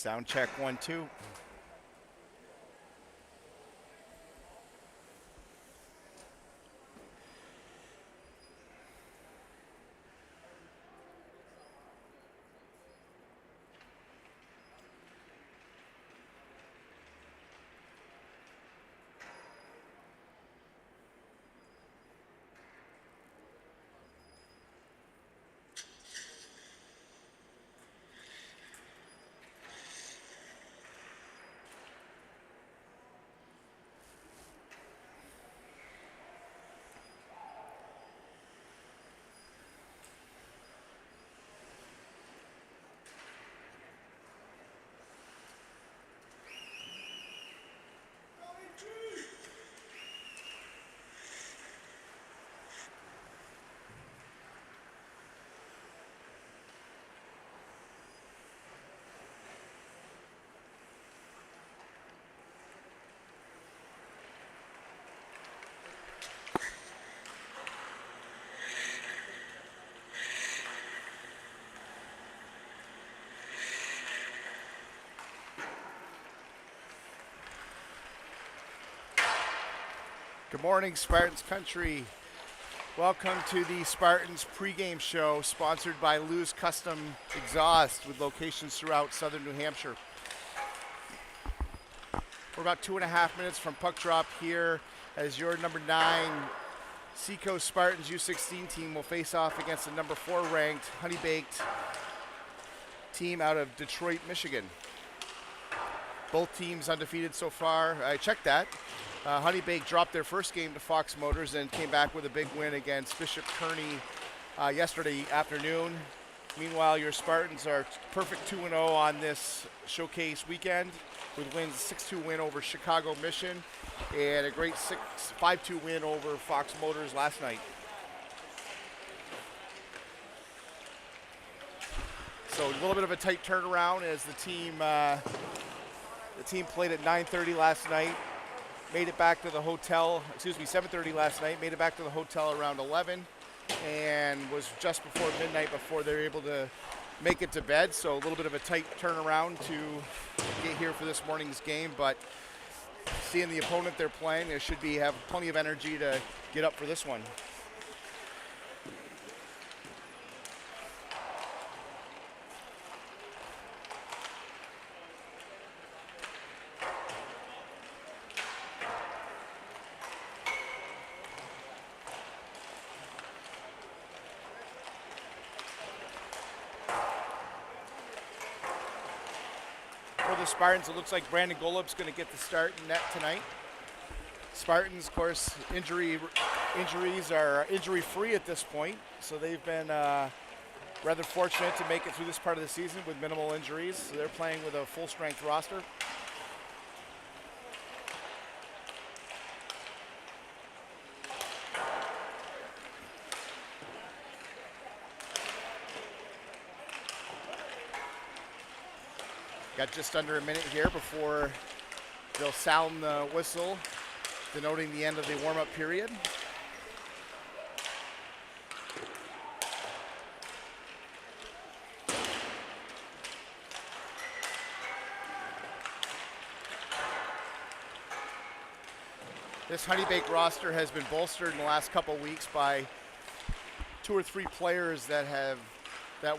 Sound check 1, 2. Good morning, Spartans country. Welcome to the Spartans pregame show, sponsored by Lou's Custom Exhaust, with locations throughout southern New Hampshire. We're about 2.5 minutes from puck drop here as your number 9 Seacoast Spartans U16 team will face off against the number 4 ranked Honeybaked team out of Detroit, Michigan. Both teams undefeated so far. I checked that. Honeybaked dropped their first game to Fox Motors and came back with a big win against Bishop Kearney yesterday afternoon. Meanwhile, your Spartans are perfect 2-0 on this showcase weekend, with wins a 6-2 win over Chicago Mission and a great 5-2 win over Fox Motors last night. So a little bit of a tight turnaround as the team played at 9:30 last night. Made it back to the hotel, 7:30 last night, made it back to the hotel around 11, and was just before midnight before they were able to make it to bed. So a little bit of a tight turnaround to get here for this morning's game, but seeing the opponent they're playing, they should have plenty of energy to get up for this one. Spartans, it looks like Brandon Golub's going to get the start in net tonight. Spartans, of course, injuries are injury-free at this point, so they've been rather fortunate to make it through this part of the season with minimal injuries. So they're playing with a full-strength roster. Got just under a minute here before they'll sound the whistle, denoting the end of the warm-up period. This Honeybaked roster has been bolstered in the last couple weeks by 2 or 3 players that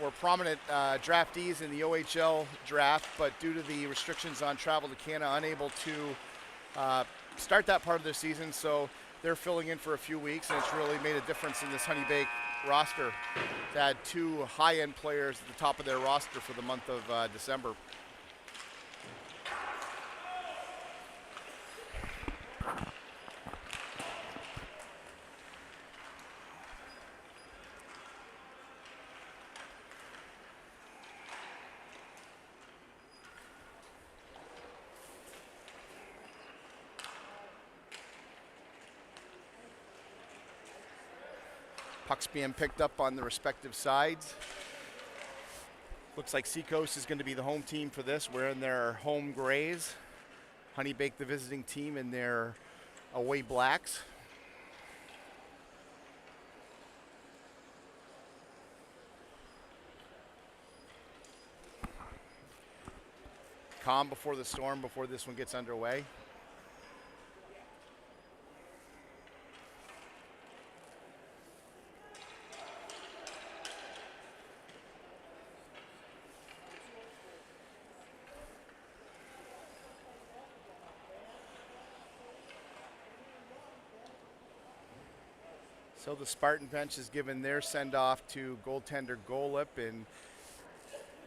were prominent draftees in the OHL draft, but due to the restrictions on travel to Canada, unable to start that part of their season, so they're filling in for a few weeks, and it's really made a difference in this Honeybaked roster to add 2 high-end players at the top of their roster for the month of December. Pucks being picked up on the respective sides. Looks like Seacoast is going to be the home team for this. We're in their home grays. Honeybaked, the visiting team, in their away blacks. calm before the storm before this one gets underway. So the Spartan bench has given their send-off to goaltender Golip, and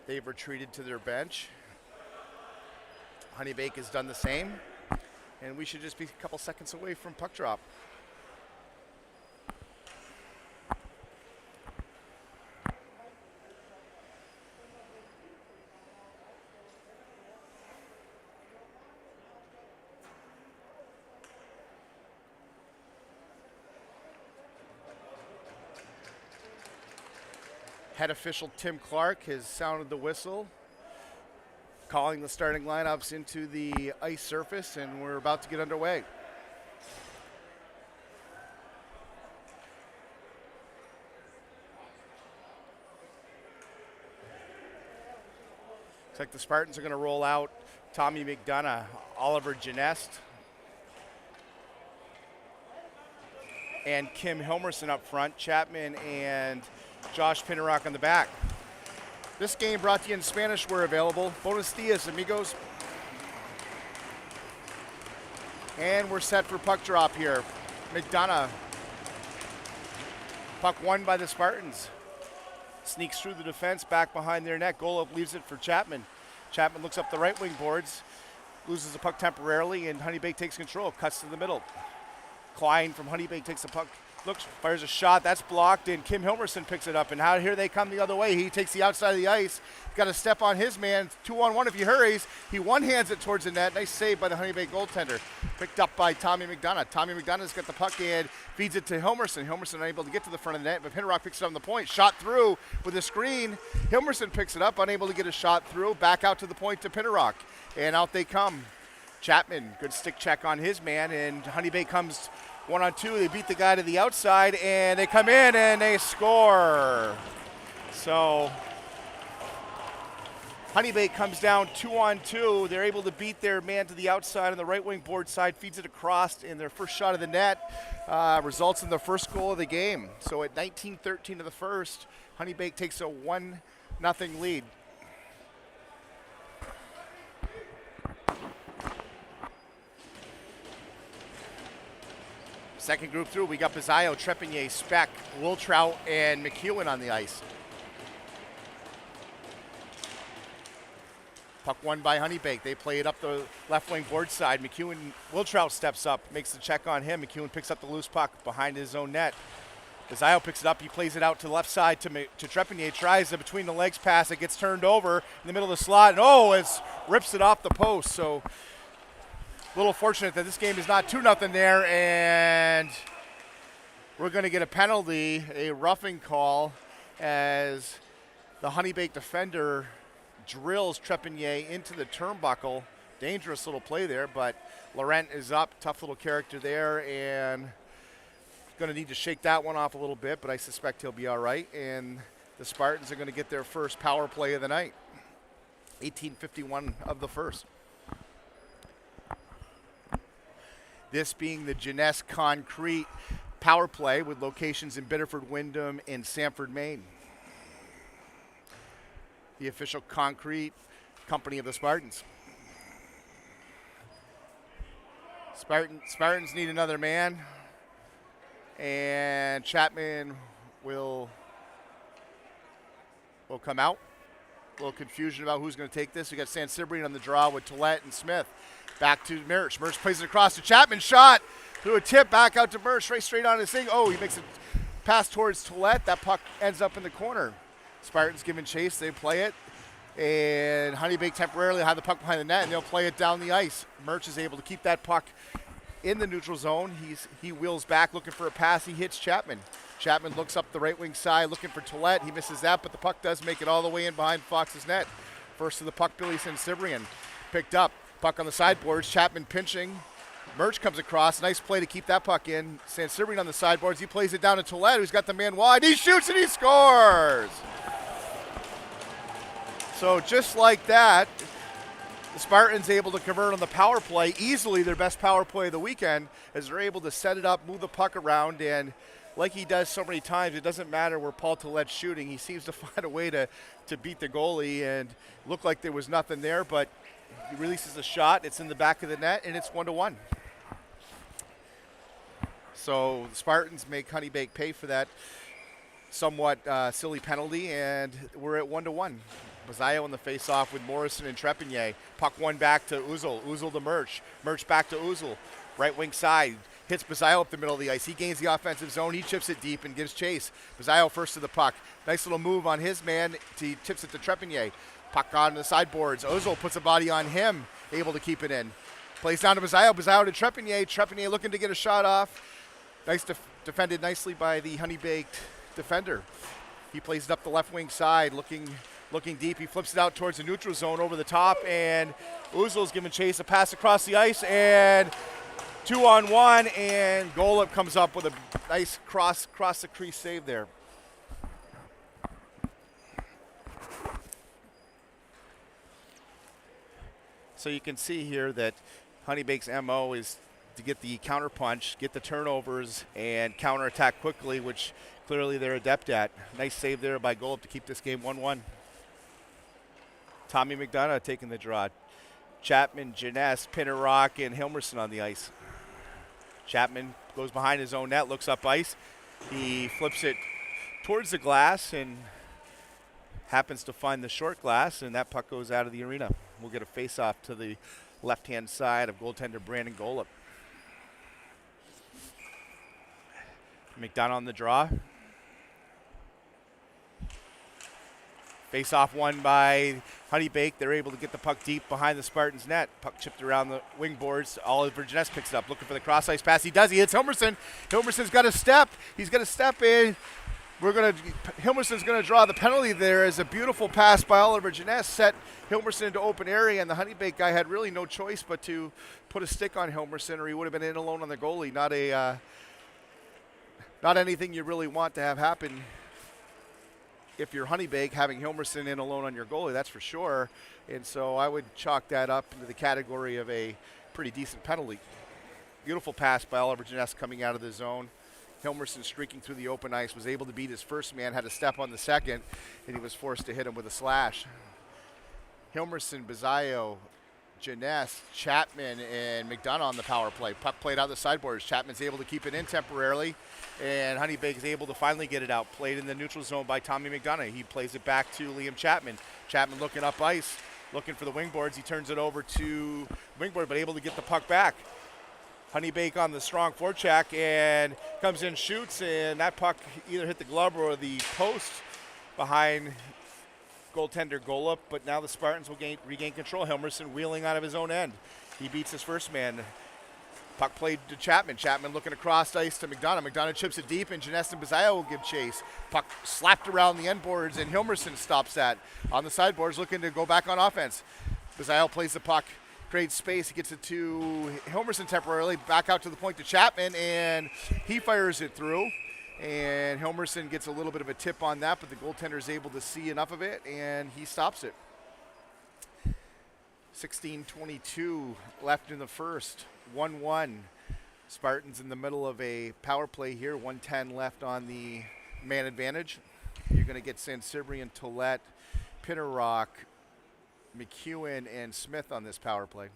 they've retreated to their bench. Honeybaked has done the same, and we should just be a couple seconds away from puck drop. Head official Tim Clark has sounded the whistle, calling the starting lineups into the ice surface, and we're about to get underway. Looks like the Spartans are going to roll out Tommy McDonough, Oliver Genest, and Kim Hilmerson up front, Chapman and Josh Pinnerock on the back. This game brought to you in Spanish where available. Buenos dias, amigos. And we're set for puck drop here. McDonough. Puck won by the Spartans. Sneaks through the defense, back behind their net. Golub leaves it for Chapman. Chapman looks up the right wing boards, loses the puck temporarily, and Honeybaked takes control, cuts to the middle. Klein from Honeybaked takes the puck, looks, fires a shot, that's blocked, and Kim Hilmerson picks it up, and here they come the other way. He takes the outside of the ice, got to step on his man, 2-on-1 if he hurries. He one-hands it towards the net. Nice save by the Honeybaked goaltender. Picked up by Tommy McDonough. Tommy McDonough's got the puck and feeds it to Hilmerson. Hilmerson unable to get to the front of the net, but Pinnerock picks it up on the point. Shot through with a screen. Hilmerson picks it up, unable to get a shot through. Back out to the point to Pinnerock, and out they come. Chapman, good stick check on his man, and Honeybaked comes 1-on-2. They beat the guy to the outside, and they come in and they score. So Honeybaked comes down 2-on-2. They're able to beat their man to the outside on the right wing board side, feeds it across in their first shot of the net. Results in the first goal of the game. So at 19-13 of the first, Honeybaked takes a 1-0 lead. Second group through, we got Bizzaio, Trepanier, Speck, Wiltrout, and McEwen on the ice. Puck won by Honeybaked. They play it up the left wing board side. Wiltrout steps up, makes the check on him. McEwen picks up the loose puck behind his own net. Bizzaio picks it up. He plays it out to the left side to Trepanier. Tries a between the legs pass. It gets turned over in the middle of the slot. And it rips it off the post. So a little fortunate that this game is not 2-0 there, and we're going to get a penalty, a roughing call, as the Honeybaked defender drills Trepanier into the turnbuckle. Dangerous little play there, but Laurent is up, tough little character there, and going to need to shake that one off a little bit, but I suspect he'll be all right, and the Spartans are going to get their first power play of the night. 18:51 of the first. This being the Jeunesse Concrete power play with locations in Biddeford, Wyndham, and Sanford, Maine. The official concrete company of the Spartans. Spartans need another man, and Chapman will come out. A little confusion about who's going to take this. We got San Cibrian on the draw with Tillett and Smith. Back to Merch. Merch plays it across to Chapman. Shot through a tip back out to Merch. Straight on his thing. He makes a pass towards Tillett. That puck ends up in the corner. Spartans giving chase. They play it. And Honeybaked temporarily have the puck behind the net, and they'll play it down the ice. Merch is able to keep that puck in the neutral zone. He wheels back looking for a pass. He hits Chapman. Chapman looks up the right wing side looking for Tillett. He misses that, but the puck does make it all the way in behind Fox's net. First to the puck, Billy San Cibrian. Picked up. Puck on the sideboards, Chapman pinching. Merch comes across. Nice play to keep that puck in. San Cibrian on the sideboards. He plays it down to Tillett, who's got the man wide. He shoots and he scores! So just like that, The Spartans able to convert on the power play, easily their best power play of the weekend, as they're able to set it up, move the puck around, and like he does so many times, it doesn't matter where Paul Tillette's shooting. He seems to find a way to beat the goalie, and looked like there was nothing there, but he releases a shot. It's in the back of the net, and it's 1-1. So the Spartans make Honeybaked pay for that somewhat silly penalty, and we're at 1-1. Bazzaio in the face-off with Morrison and Trepanier. Puck one back to Uzel. Uzel to Murch. Murch back to Uzel. Right wing side. Hits Bazzaio up the middle of the ice. He gains the offensive zone. He chips it deep and gives chase. Bazzaio first to the puck. Nice little move on his man. He tips it to Trepanier. Puck on the sideboards. Uzel puts a body on him. Able to keep it in. Plays down to Bazzaio. Bazzaio to Trepanier. Trepanier looking to get a shot off. Nice defended nicely by the Honeybaked defender. He plays it up the left wing side, looking deep. He flips it out towards the neutral zone over the top, and Uzel's giving chase, a pass across the ice, and 2-on-1, and Golub comes up with a nice cross the crease save there. So you can see here that Honeybaked's MO is to get the counter punch, get the turnovers, and counterattack quickly, which clearly they're adept at. Nice save there by Golub to keep this game 1-1. Tommy McDonough taking the draw. Chapman, Jeunesse, Pinnerock, and Hilmerson on the ice. Chapman goes behind his own net, looks up ice. He flips it towards the glass and happens to find the short glass, and that puck goes out of the arena. We'll get a face-off to the left-hand side of goaltender Brandon Golub. McDonough on the draw. Face-off won by Honeybaked. They're able to get the puck deep behind the Spartans' net. Puck chipped around the wing boards. Oliver Jeunesse picks it up, looking for the cross-ice pass. He does. He hits Hilmerson. Hilmerson's got a step. He's got to step in. Hilmerson's going to draw the penalty there as a beautiful pass by Oliver Jeunesse set Hilmerson into open area, and the Honeybaked guy had really no choice but to put a stick on Hilmerson, or he would have been in alone on the goalie. Not anything you really want to have happen if you're Honeybaked, having Hilmerson in alone on your goalie, that's for sure. And so I would chalk that up into the category of a pretty decent penalty. Beautiful pass by Oliver Jeunesse coming out of the zone. Hilmerson streaking through the open ice, was able to beat his first man, had a step on the second, and he was forced to hit him with a slash. Hilmerson, Bazzaio, Jeunesse, Chapman, and McDonough on the power play. Puck played out the sideboards. Chapman's able to keep it in temporarily, and Honeybaked is able to finally get it out. Played in the neutral zone by Tommy McDonough. He plays it back to Liam Chapman. Chapman looking up ice, looking for the wing boards. He turns it over to wingboard, but able to get the puck back. Honeybaked on the strong forecheck and comes in, shoots, and that puck either hit the glove or the post behind goaltender Golub, but now the Spartans will regain control. Hilmerson wheeling out of his own end. He beats his first man. Puck played to Chapman. Chapman looking across ice to McDonough. McDonough chips it deep, and Jeunesse and Bazzaio will give chase. Puck slapped around the end boards, and Hilmerson stops that. On the sideboards, looking to go back on offense. Bazzaio plays the puck, creates space. He gets it to Hilmerson temporarily, back out to the point to Chapman, and he fires it through. And Hilmerson gets a little bit of a tip on that, but the goaltender is able to see enough of it, and he stops it. 16:22 left in the first. 1-1. Spartans in the middle of a power play here. 1:10 left on the man advantage. You're going to get Sansibrian, Tillette, Pinnerock, McEwen, and Smith on this power play.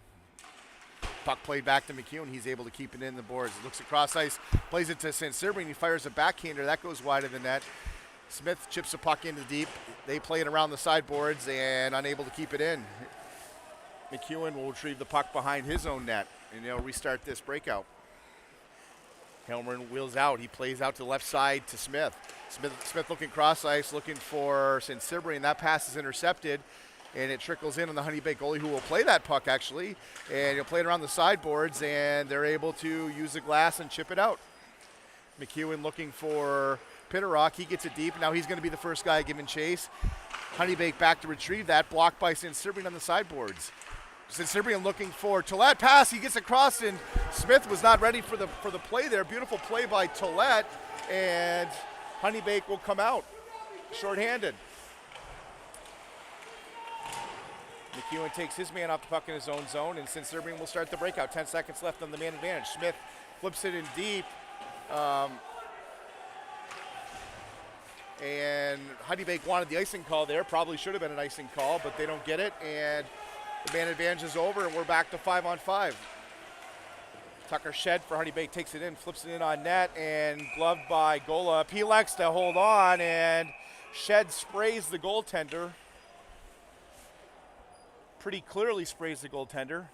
Puck played back to McEwen. He's able to keep it in the boards. Looks across ice, plays it to Sansibrian. He fires a backhander. That goes wide of the net. Smith chips the puck into deep. They play it around the sideboards and unable to keep it in. McEwen will retrieve the puck behind his own net, and they'll restart this breakout. Hilmerson wheels out. He plays out to the left side to Smith. Smith looking cross ice, looking for Sansibrian. That pass is intercepted, and it trickles in on the Honeybaked goalie, who will play that puck, actually. And he'll play it around the sideboards, and they're able to use the glass and chip it out. McEwen looking for Pinnerock. He gets it deep. Now he's going to be the first guy giving chase. Honeybaked back to retrieve that. Blocked by Sansibrian on the sideboards. Sansibrian looking for Tillette. Pass. He gets across, and Smith was not ready for the play there. Beautiful play by Tillette, and Honeybaked will come out shorthanded. McEwen takes his man off the puck in his own zone, and Serbian will start the breakout. 10 seconds left on the man advantage. Smith flips it in deep. And Honeybaked wanted the icing call there. Probably should have been an icing call, but they don't get it. And the man advantage is over, and we're back to 5-on-5. Tucker Shed for Honeybaked takes it in, flips it in on net, and gloved by Gola. Pilex to hold on, and Shed sprays the goaltender. Pretty clearly sprays the goaltender.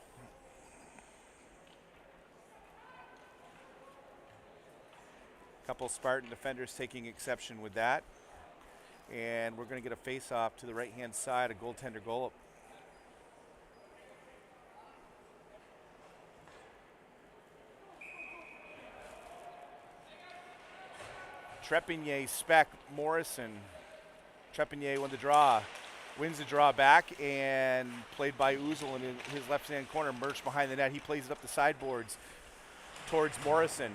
Couple Spartan defenders taking exception with that. And we're going to get a face-off to the right-hand side, a goaltender goal. Trepigny, Speck, Morrison. Trepigny won the draw. Wins the draw back, and played by Uzel in his left-hand corner, merged behind the net. He plays it up the sideboards towards Morrison.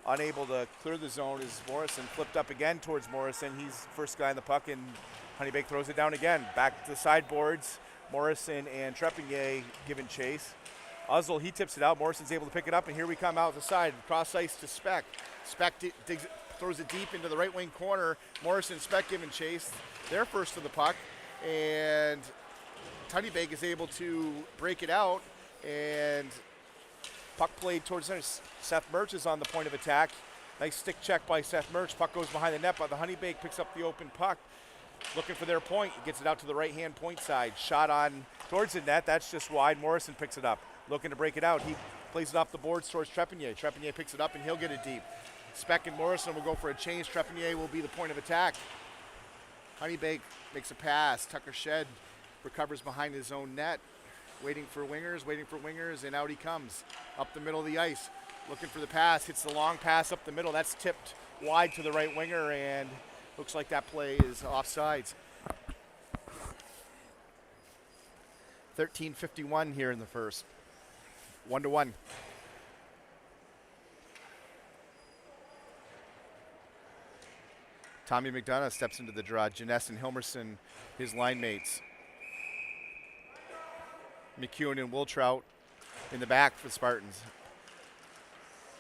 Unable to clear the zone as Morrison flipped up again towards Morrison. He's the first guy in the puck, and Honeybaked throws it down again. Back to the sideboards. Morrison and Trepigny giving chase. Uzel, he tips it out. Morrison's able to pick it up, and here we come out the side. Cross ice to Speck. Speck throws it deep into the right wing corner. Morrison and Speck giving chase. They're first to the puck, and Honeybaked is able to break it out, and puck played towards center. Seth Murch is on the point of attack. Nice stick check by Seth Murch. Puck goes behind the net, but the Honeybaked picks up the open puck. Looking for their point. Gets it out to the right-hand point side. Shot on towards the net. That's just wide. Morrison picks it up. Looking to break it out. He plays it off the boards towards Trepigny. Trepigny picks it up, and he'll get it deep. Speck and Morrison will go for a change. Trepigny will be the point of attack. Honeybaked makes a pass. Tucker Shed recovers behind his own net. Waiting for wingers, and out he comes. Up the middle of the ice, looking for the pass, hits the long pass up the middle. That's tipped wide to the right winger, and looks like that play is offsides. 13:51 here in the first. 1-1. Tommy McDonough steps into the draw. Janess and Hilmerson, his line mates. McEwen and Wiltrout in the back for the Spartans.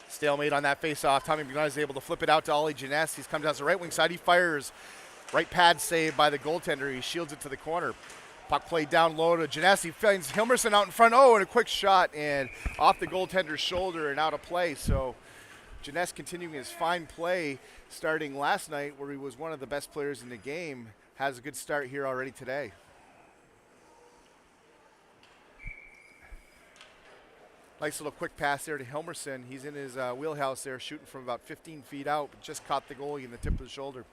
Stalemate on that face-off. Tommy McDonough is able to flip it out to Ollie Janess. He's come down to the right wing side. He fires. Right pad save by the goaltender. He shields it to the corner. Puck played down low to Janess. He finds Hilmerson out in front. Oh, and a quick shot, and off the goaltender's shoulder and out of play. So Janess continuing his fine play starting last night, where he was one of the best players in the game, has a good start here already today. Nice little quick pass there to Hilmerson. He's in his wheelhouse there, shooting from about 15 feet out, but just caught the goalie in the tip of the shoulder.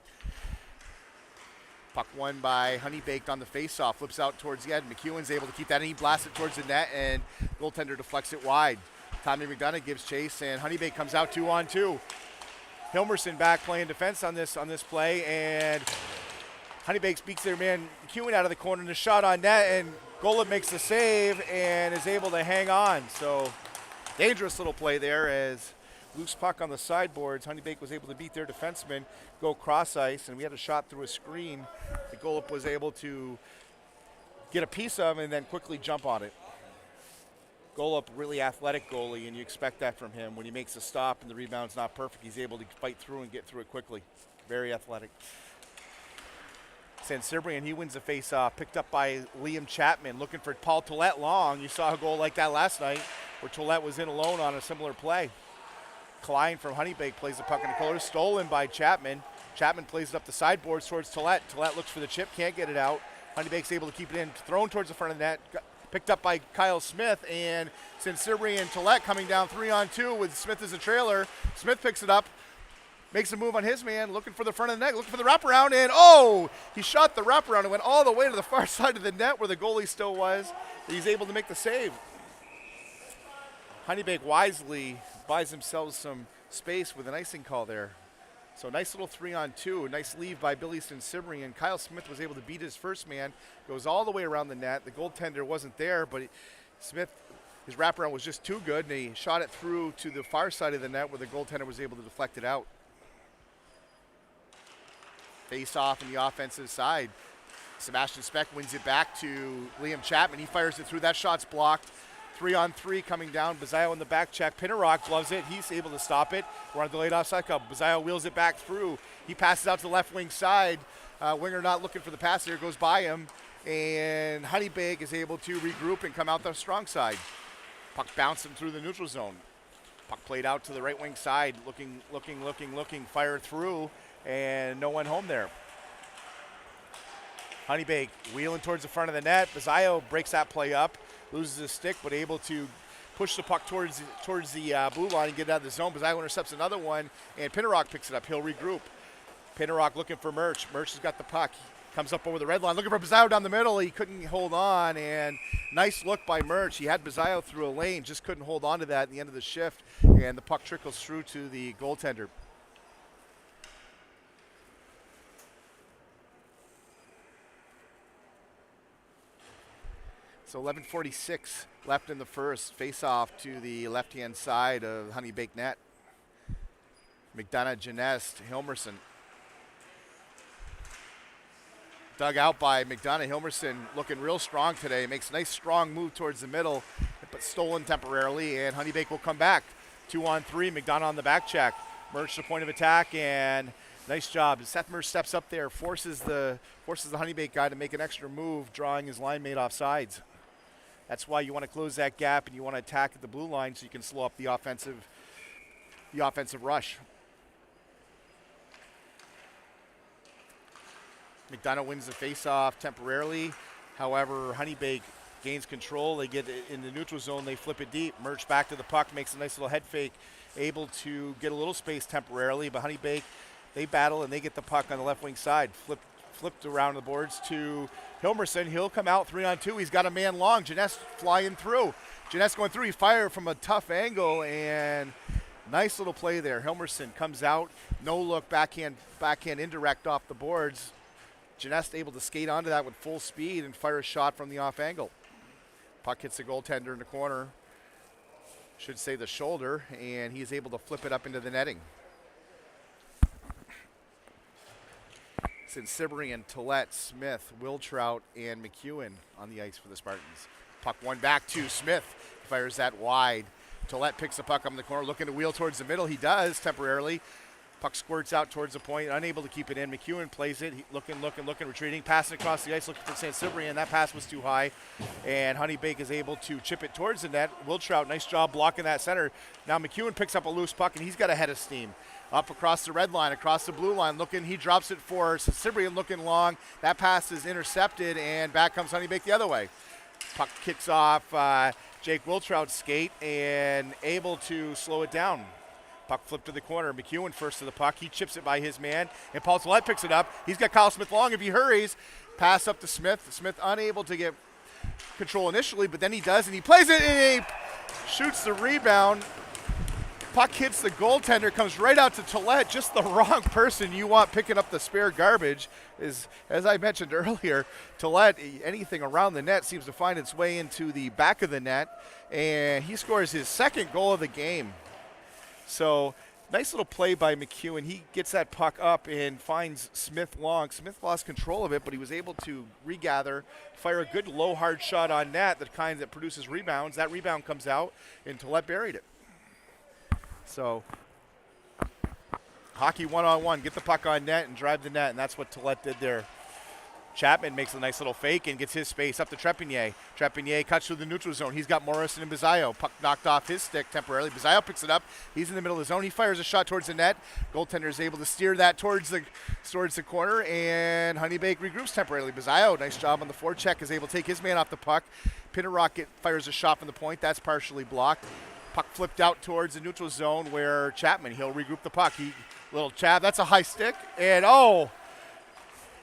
Puck won by Honeybaked on the face-off. Flips out towards the end. McEwen's able to keep that in. He blasts it towards the net, and goaltender deflects it wide. Tommy McDonough gives chase, and Honeybaked comes out 2-on-2. Hilmerson back playing defense on this play, and Honeybaked beats their man McEwen out of the corner, and the shot on net, and Golub makes the save and is able to hang on. So dangerous little play there as loose puck on the sideboards. Honeybaked was able to beat their defenseman, go cross ice, and we had a shot through a screen that Golub was able to get a piece of and then quickly jump on it. Golub, really athletic goalie, and you expect that from him. When he makes a stop and the rebound's not perfect, he's able to fight through and get through it quickly. Very athletic. Serbian, he wins the face-off, picked up by Liam Chapman, looking for Paul Tollett long. You saw a goal like that last night where Tollett was in alone on a similar play. Klein from Honeybaked plays the puck in the corner, stolen by Chapman. Chapman plays it up the sideboards towards Tollett. Tollett looks for the chip, can't get it out. Honeybake's able to keep it in, thrown towards the front of the net, picked up by Kyle Smith, and Serbian and Tollett coming down 3-on-2 with Smith as a trailer. Smith picks it up, makes a move on his man, looking for the front of the net, looking for the wraparound, and he shot the wraparound and went all the way to the far side of the net where the goalie still was. He's able to make the save. Honeybaked wisely buys themselves some space with an icing call there. So nice little 3-on-2, nice leave by Billy Serbian. Kyle Smith was able to beat his first man, goes all the way around the net. The goaltender wasn't there, but Smith, his wraparound was just too good, and he shot it through to the far side of the net where the goaltender was able to deflect it out. Face off in the offensive side. Sebastian Speck wins it back to Liam Chapman. He fires it through. That shot's blocked. 3-on-3 coming down. Bazayo in the back check. Pinnerock loves it. He's able to stop it. We're on the delayed offside call. Bazayo wheels it back through. He passes out to the left wing side. Winger not looking for the pass there. Goes by him. And Honeybaked is able to regroup and come out the strong side. Puck bouncing through the neutral zone. Puck played out to the right wing side. Looking. Fire through. And no one home there. Honeybaked wheeling towards the front of the net. Bazayo breaks that play up. Loses his stick, but able to push the puck towards the blue line and get it out of the zone. Bazayo intercepts another one, and Pinnerock picks it up. He'll regroup. Pinnerock looking for Murch. Murch has got the puck. He comes up over the red line, looking for Bazayo down the middle. He couldn't hold on, and nice look by Murch. He had Bazayo through a lane, just couldn't hold on to that at the end of the shift, and the puck trickles through to the goaltender. So 11:46 left in the first. Face off to the left-hand side of Honeybaked net. McDonough, Genest, Hilmerson. Dug out by McDonough. Hilmerson looking real strong today. Makes a nice strong move towards the middle, but stolen temporarily, and Honeybaked will come back. 2-on-3, McDonough on the back check. Murch the point of attack, and nice job. Seth Murch steps up there, forces the Honeybaked guy to make an extra move, drawing his line mate off sides. That's why you want to close that gap and you want to attack at the blue line so you can slow up the offensive rush. McDonough wins the face-off temporarily. However, Honeybaked gains control. They get it in the neutral zone. They flip it deep. Murch back to the puck, makes a nice little head fake, able to get a little space temporarily. But Honeybaked, they battle and they get the puck on the left wing side. Flipped around the boards to Hilmerson. He'll come out 3-on-2. He's got a man long. Genest flying through. Genest going through. He fired from a tough angle, and nice little play there. Hilmerson comes out. No look, backhand indirect off the boards. Genest able to skate onto that with full speed and fire a shot from the off angle. Puck hits the goaltender in the corner. Should say the shoulder, and he's able to flip it up into the netting. Cibrian, Tillett, Smith, Wiltrout, and McEwen on the ice for the Spartans. Puck one back to Smith. Fires that wide. Tillett picks the puck up in the corner, looking to wheel towards the middle. He does temporarily. Puck squirts out towards the point, unable to keep it in. McEwen plays it. Looking, retreating, passing across the ice, looking for St. Cibrian. That pass was too high, and Honeybaked is able to chip it towards the net. Wiltrout, nice job blocking that center. Now McEwen picks up a loose puck, and he's got a head of steam. Up across the red line, across the blue line, looking, he drops it for Cibrian, looking long. That pass is intercepted, and back comes Honeybaked the other way. Puck kicks off Jake Wiltrout's skate, and able to slow it down. Puck flipped to the corner. McEwen first to the puck. He chips it by his man, and Paul Tillett picks it up. He's got Kyle Smith long if he hurries. Pass up to Smith. Smith unable to get control initially, but then he does, and he plays it, and he shoots the rebound. Puck hits the goaltender, comes right out to Tillett, just the wrong person you want picking up the spare garbage. Is, as I mentioned earlier, Tillett, anything around the net seems to find its way into the back of the net, and he scores his second goal of the game. So nice little play by McEwen. He gets that puck up and finds Smith long. Smith lost control of it, but he was able to regather, fire a good low hard shot on net, the kind that produces rebounds. That rebound comes out, and Tillett buried it. So hockey one-on-one, get the puck on net and drive the net, and that's what Tillett did there. Chapman makes a nice little fake and gets his space up to Trepanier. Trepanier cuts through the neutral zone. He's got Morrison and Bazayo. Puck knocked off his stick temporarily. Bazayo picks it up. He's in the middle of the zone. He fires a shot towards the net. Goaltender is able to steer that towards the corner, and Honeybaked regroups temporarily. Bazayo, nice job on the forecheck, is able to take his man off the puck. Pinnerock fires a shot from the point. That's partially blocked. Puck flipped out towards the neutral zone where Chapman, he'll regroup the puck. Little jab, that's a high stick, and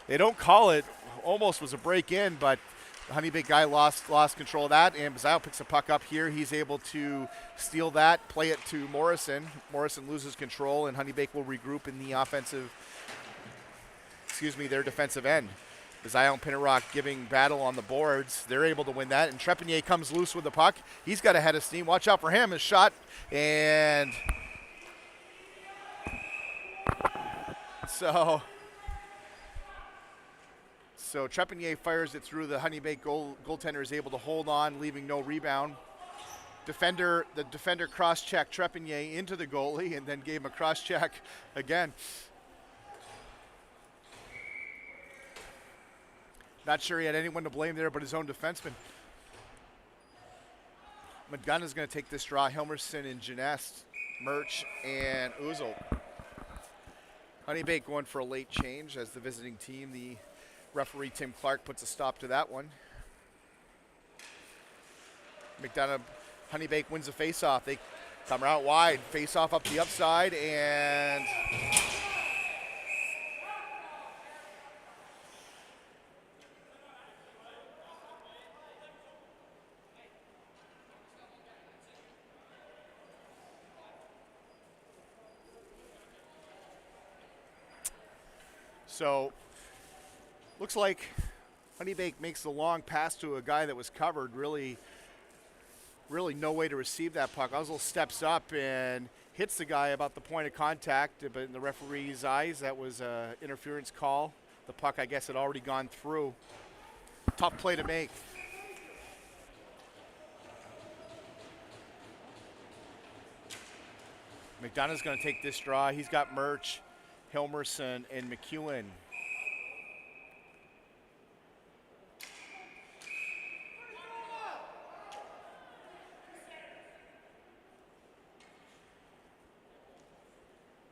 they don't call it. Almost was a break-in, but the Honeybaked guy lost control of that, and Bazayo picks a puck up here. He's able to steal that, play it to Morrison. Morrison loses control, and Honeybaked will regroup in the their defensive end. Bazayo and Pinnerock giving battle on the boards. They're able to win that, and Trepanier comes loose with the puck. He's got a head of steam. Watch out for him. His shot, and So Trepanier fires it through. The Honeybaked goaltender is able to hold on, leaving no rebound. The defender cross-checked Trepanier into the goalie and then gave him a cross-check again. Not sure he had anyone to blame there but his own defenseman. McDonough's going to take this draw. Helmerson and Janest, Murch, and Uzel. Honeybaked going for a late change as the visiting team. The referee, Tim Clark, puts a stop to that one. Honeybaked wins the face-off. They come out wide, face-off up the upside, and so looks like Honeybaked makes the long pass to a guy that was covered. Really no way to receive that puck. Uzel steps up and hits the guy about the point of contact, but in the referee's eyes, that was an interference call. The puck, I guess, had already gone through. Tough play to make. McDonough's going to take this draw. He's got Murch, Helmerson, and McEwen.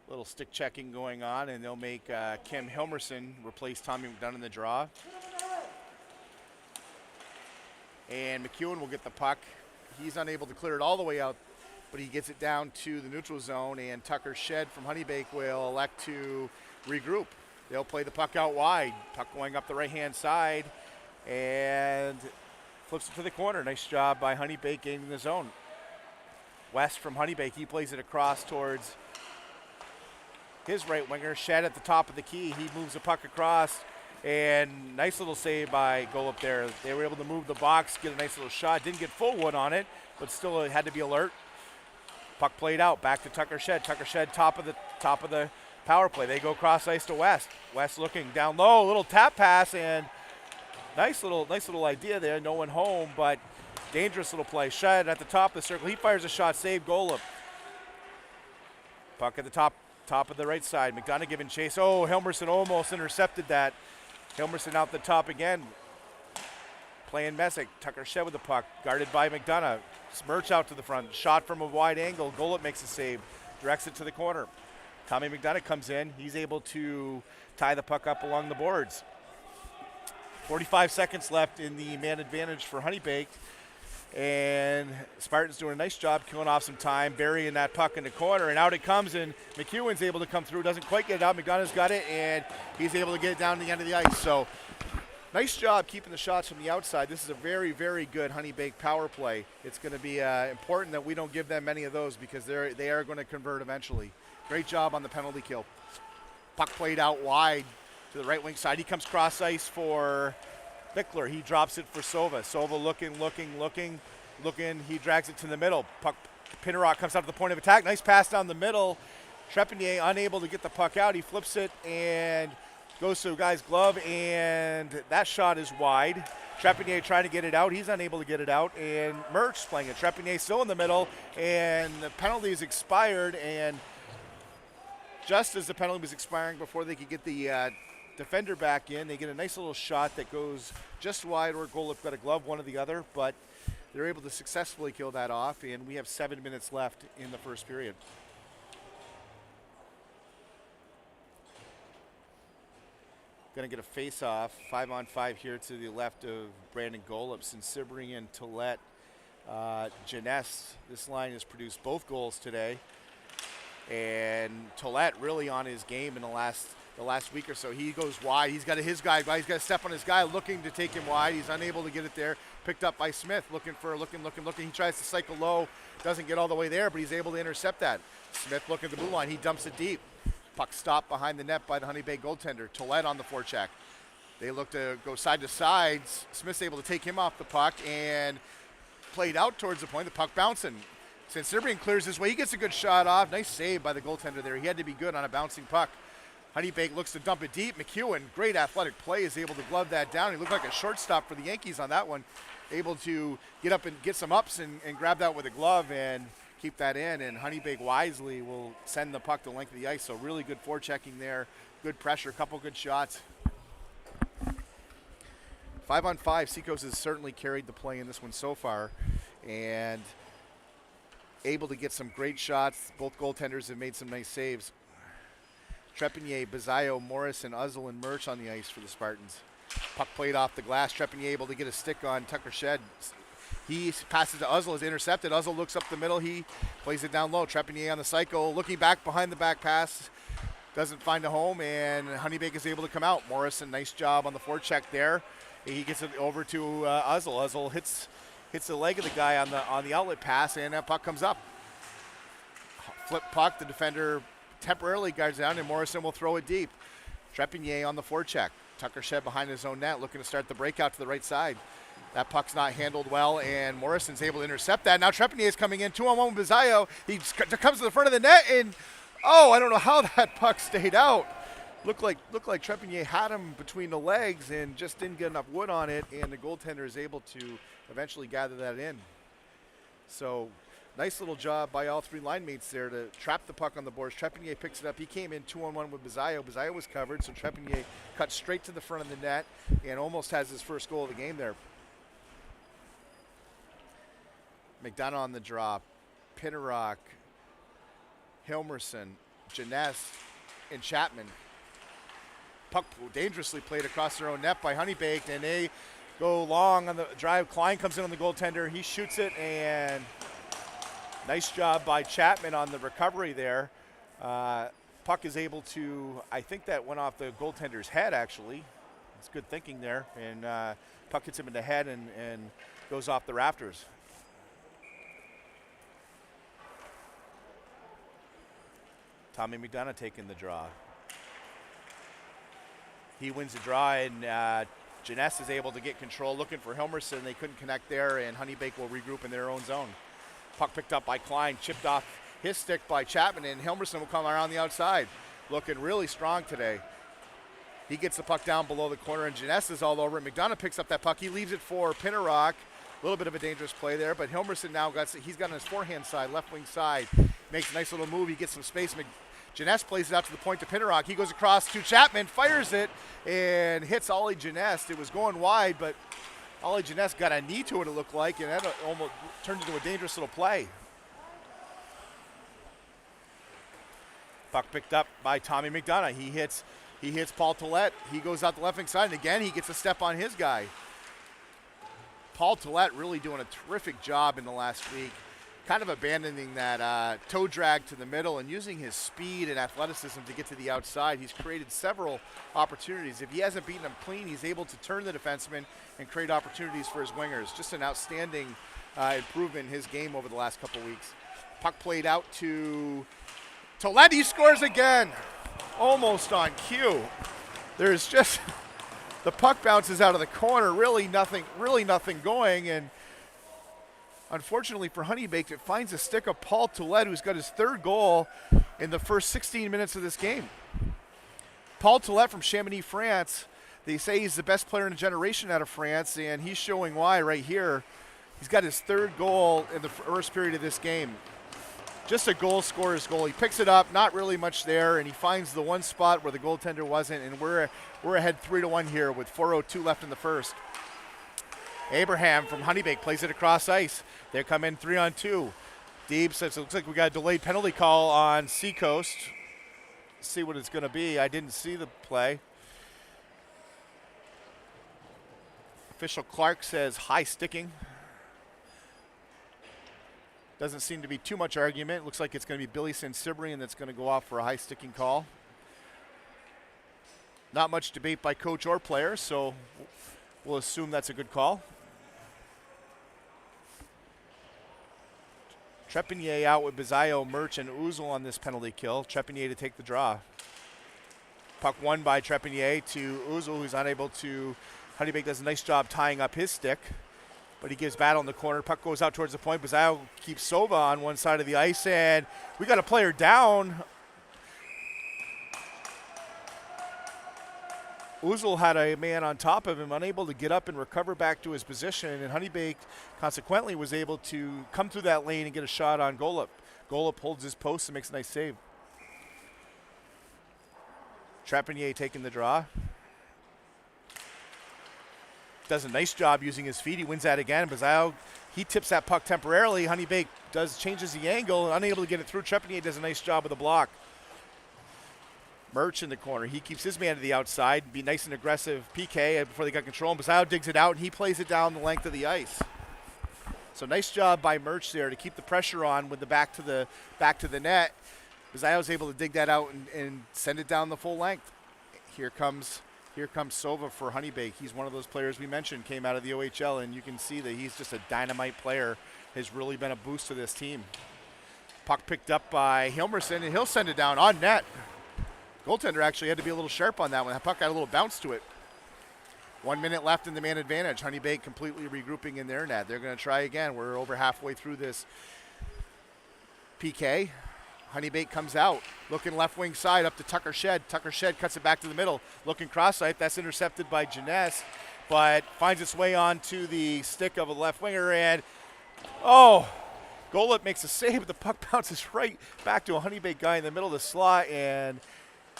Little stick checking going on, and they'll make Kim Helmerson replace Tommy McDonough in the draw. And McEwen will get the puck. He's unable to clear it all the way out, but he gets it down to the neutral zone, and Tucker Shed from Honeybaked will elect to regroup. They'll play the puck out wide. Puck going up the right-hand side, and flips it to the corner. Nice job by Honeybaked gaining the zone. West from Honeybaked, he plays it across towards his right winger. Shed at the top of the key. He moves the puck across, and nice little save by Golub there. They were able to move the box, get a nice little shot. Didn't get full wood on it, but still it had to be alert. Puck played out, back to Tucker Shed. Tucker Shed top of the power play. They go cross ice to West. West looking down low, a little tap pass, and nice little idea there. No one home, but dangerous little play. Shed at the top of the circle. He fires a shot, save Golub. Puck at the top of the right side. McDonough giving chase. Oh, Helmerson almost intercepted that. Helmerson out the top again. Playing Messick. Tucker Shed with the puck. Guarded by McDonough. Smirch out to the front. Shot from a wide angle. Golub makes a save. Directs it to the corner. Tommy McDonough comes in. He's able to tie the puck up along the boards. 45 seconds left in the man advantage for Honeybaked. And Spartan's doing a nice job killing off some time, burying that puck in the corner, and out it comes, and McEwen's able to come through. Doesn't quite get it out. McDonough's got it, and he's able to get it down to the end of the ice. So nice job keeping the shots from the outside. This is a very, very good Honeybaked power play. It's going to be important that we don't give them many of those because they are going to convert eventually. Great job on the penalty kill. Puck played out wide to the right wing side. He comes cross ice for Bickler. He drops it for Sova. Sova looking. He drags it to the middle. Puck, Pinnerock comes out to the point of attack. Nice pass down the middle. Trepanier unable to get the puck out. He flips it and goes to a guy's glove, and that shot is wide. Trepanier trying to get it out. He's unable to get it out, and Murch playing it. Trepanier still in the middle, and the penalty is expired, and just as the penalty was expiring before they could get the defender back in, they get a nice little shot that goes just wide or Golub got a glove, one or the other, but they're able to successfully kill that off, and we have 7 minutes left in the first period. Going to get a face-off, 5-on-5 here to the left of Brandon Golub. Since Cibrian, Tillette, Janess, this line has produced both goals today, and Tillette really on his game in the last week or so. He goes wide. He's got his guy. He's got to step on his guy, looking to take him wide. He's unable to get it there. Picked up by Smith, looking. He tries to cycle low. Doesn't get all the way there, but he's able to intercept that. Smith looking at the blue line. He dumps it deep. Puck stopped behind the net by the Honeybaked goaltender. Tillette on the forecheck. They look to go side to side. Smith's able to take him off the puck and played out towards the point. The puck bouncing. Since Cibrian clears his way, he gets a good shot off. Nice save by the goaltender there. He had to be good on a bouncing puck. Honeybaked looks to dump it deep. McEwen, great athletic play, is able to glove that down. He looked like a shortstop for the Yankees on that one. Able to get up and get some ups and grab that with a glove and keep that in. And Honeybaked wisely will send the puck the length of the ice. So really good forechecking there. Good pressure, couple good shots. 5-on-5, Seacoast has certainly carried the play in this one so far. And able to get some great shots. Both goaltenders have made some nice saves. Trepanier, Bazzaio, Morrison, Uzzell, and Murch on the ice for the Spartans. Puck played off the glass. Trepanier able to get a stick on Tucker Shed. He passes to Uzzell, is intercepted. Uzzell looks up the middle. He plays it down low. Trepanier on the cycle, looking back behind the back pass. Doesn't find a home, and Honeybaked is able to come out. Morrison, nice job on the forecheck there. He gets it over to Uzzell. Uzzell hits the leg of the guy on the outlet pass, and that puck comes up. Flip puck, the defender temporarily guards down, and Morrison will throw it deep. Trepanier on the forecheck. Tucker Shed behind his own net, looking to start the breakout to the right side. That puck's not handled well, and Morrison's able to intercept that. Now Trepanier is coming in, 2-on-1 with Bazzaio. He comes to the front of the net, and I don't know how that puck stayed out. Looked like Trepanier had him between the legs and just didn't get enough wood on it, and the goaltender is able to eventually gather that in. So nice little job by all three line mates there to trap the puck on the boards. Trepanier picks it up. He came in 2-on-1 with Bazzaio. Bazzaio was covered, so Trepanier cut straight to the front of the net and almost has his first goal of the game there. McDonough on the drop. Pinnerock, Hilmerson, Janess, and Chapman. Puck dangerously played across their own net by Honeybaked, and they go long on the drive. Klein comes in on the goaltender. He shoots it, and nice job by Chapman on the recovery there. Puck is able to, I think that went off the goaltender's head, actually. It's good thinking there. And puck hits him in the head and goes off the rafters. Tommy McDonough taking the draw. He wins the draw, and Janess is able to get control, looking for Hilmerson. They couldn't connect there, and Honeybaked will regroup in their own zone. Puck picked up by Klein, chipped off his stick by Chapman, and Hilmerson will come around the outside. Looking really strong today. He gets the puck down below the corner, and Janess is all over it. McDonough picks up that puck. He leaves it for Pinnerock. A little bit of a dangerous play there, but Hilmerson now he's got on his forehand side, left wing side. Makes a nice little move. He gets some space. Janess plays it out to the point to Pinnerock. He goes across to Chapman, fires it, and hits Ollie Janess. It was going wide, but Ollie Janess got a knee to it, it looked like, and that almost turned into a dangerous little play. Puck picked up by Tommy McDonough. He hits Paul Tollett. He goes out the left wing side, and again, he gets a step on his guy. Paul Tollett really doing a terrific job in the last week. Kind of abandoning that toe drag to the middle and using his speed and athleticism to get to the outside. He's created several opportunities. If he hasn't beaten them clean, he's able to turn the defenseman and create opportunities for his wingers. Just an outstanding improvement in his game over the last couple weeks. Puck played out to Tollett. He scores again. Almost on cue. There's just the puck bounces out of the corner. Really nothing going, and unfortunately for Honeybaked, it finds a stick of Paul Tollett, who's got his third goal in the first 16 minutes of this game. Paul Tollett from Chamonix, France. They say he's the best player in a generation out of France, and he's showing why right here. He's got his third goal in the first period of this game. Just a goal scorer's goal. He picks it up, not really much there, and he finds the one spot where the goaltender wasn't, and we're ahead 3-1 here with 4:02 left in the first. Abraham from Honeybaked plays it across ice. They come in 3-on-2. Deeb says it looks like we got a delayed penalty call on Seacoast. Let's see what it's going to be. I didn't see the play. Official Clark says high sticking. Doesn't seem to be too much argument. Looks like it's going to be Billy Sansibrian that's going to go off for a high sticking call. Not much debate by coach or player, so we'll assume that's a good call. Trepanier out with Bazzaio, Murch, and Uzzell on this penalty kill. Trepanier to take the draw. Puck won by Trepanier to Uzzell, who's unable to. Honeybaked does a nice job tying up his stick, but he gives battle in the corner. Puck goes out towards the point. Bazzaio keeps Sova on one side of the ice, and we got a player down. Uzel had a man on top of him, unable to get up and recover back to his position, and Honeybaked consequently was able to come through that lane and get a shot on Golub. Golub holds his post and makes a nice save. Trepanier taking the draw. Does a nice job using his feet. He wins that again. Bazao, he tips that puck temporarily. Honeybaked changes the angle, unable to get it through. Trepanier does a nice job with the block. Merch in the corner. He keeps his man to the outside. Be nice and aggressive PK before they got control. And Bazao digs it out, and he plays it down the length of the ice. So nice job by Merch there to keep the pressure on with the back to the net. Bazao was able to dig that out and send it down the full length. Here comes Sova for Honeybaked. He's one of those players we mentioned, came out of the OHL, and you can see that he's just a dynamite player. Has really been a boost to this team. Puck picked up by Hilmerson, and he'll send it down on net. Goaltender actually had to be a little sharp on that one. That puck got a little bounce to it. 1 minute left in the man advantage. Honeybaked completely regrouping in their net. They're going to try again. We're over halfway through this PK. Honeybaked comes out, looking left wing side up to Tucker Shed. Tucker Shed cuts it back to the middle, looking cross-site. That's intercepted by Jeunesse, but finds its way onto the stick of a left winger, and Golub makes a save. The puck bounces right back to a Honeybaked guy in the middle of the slot, and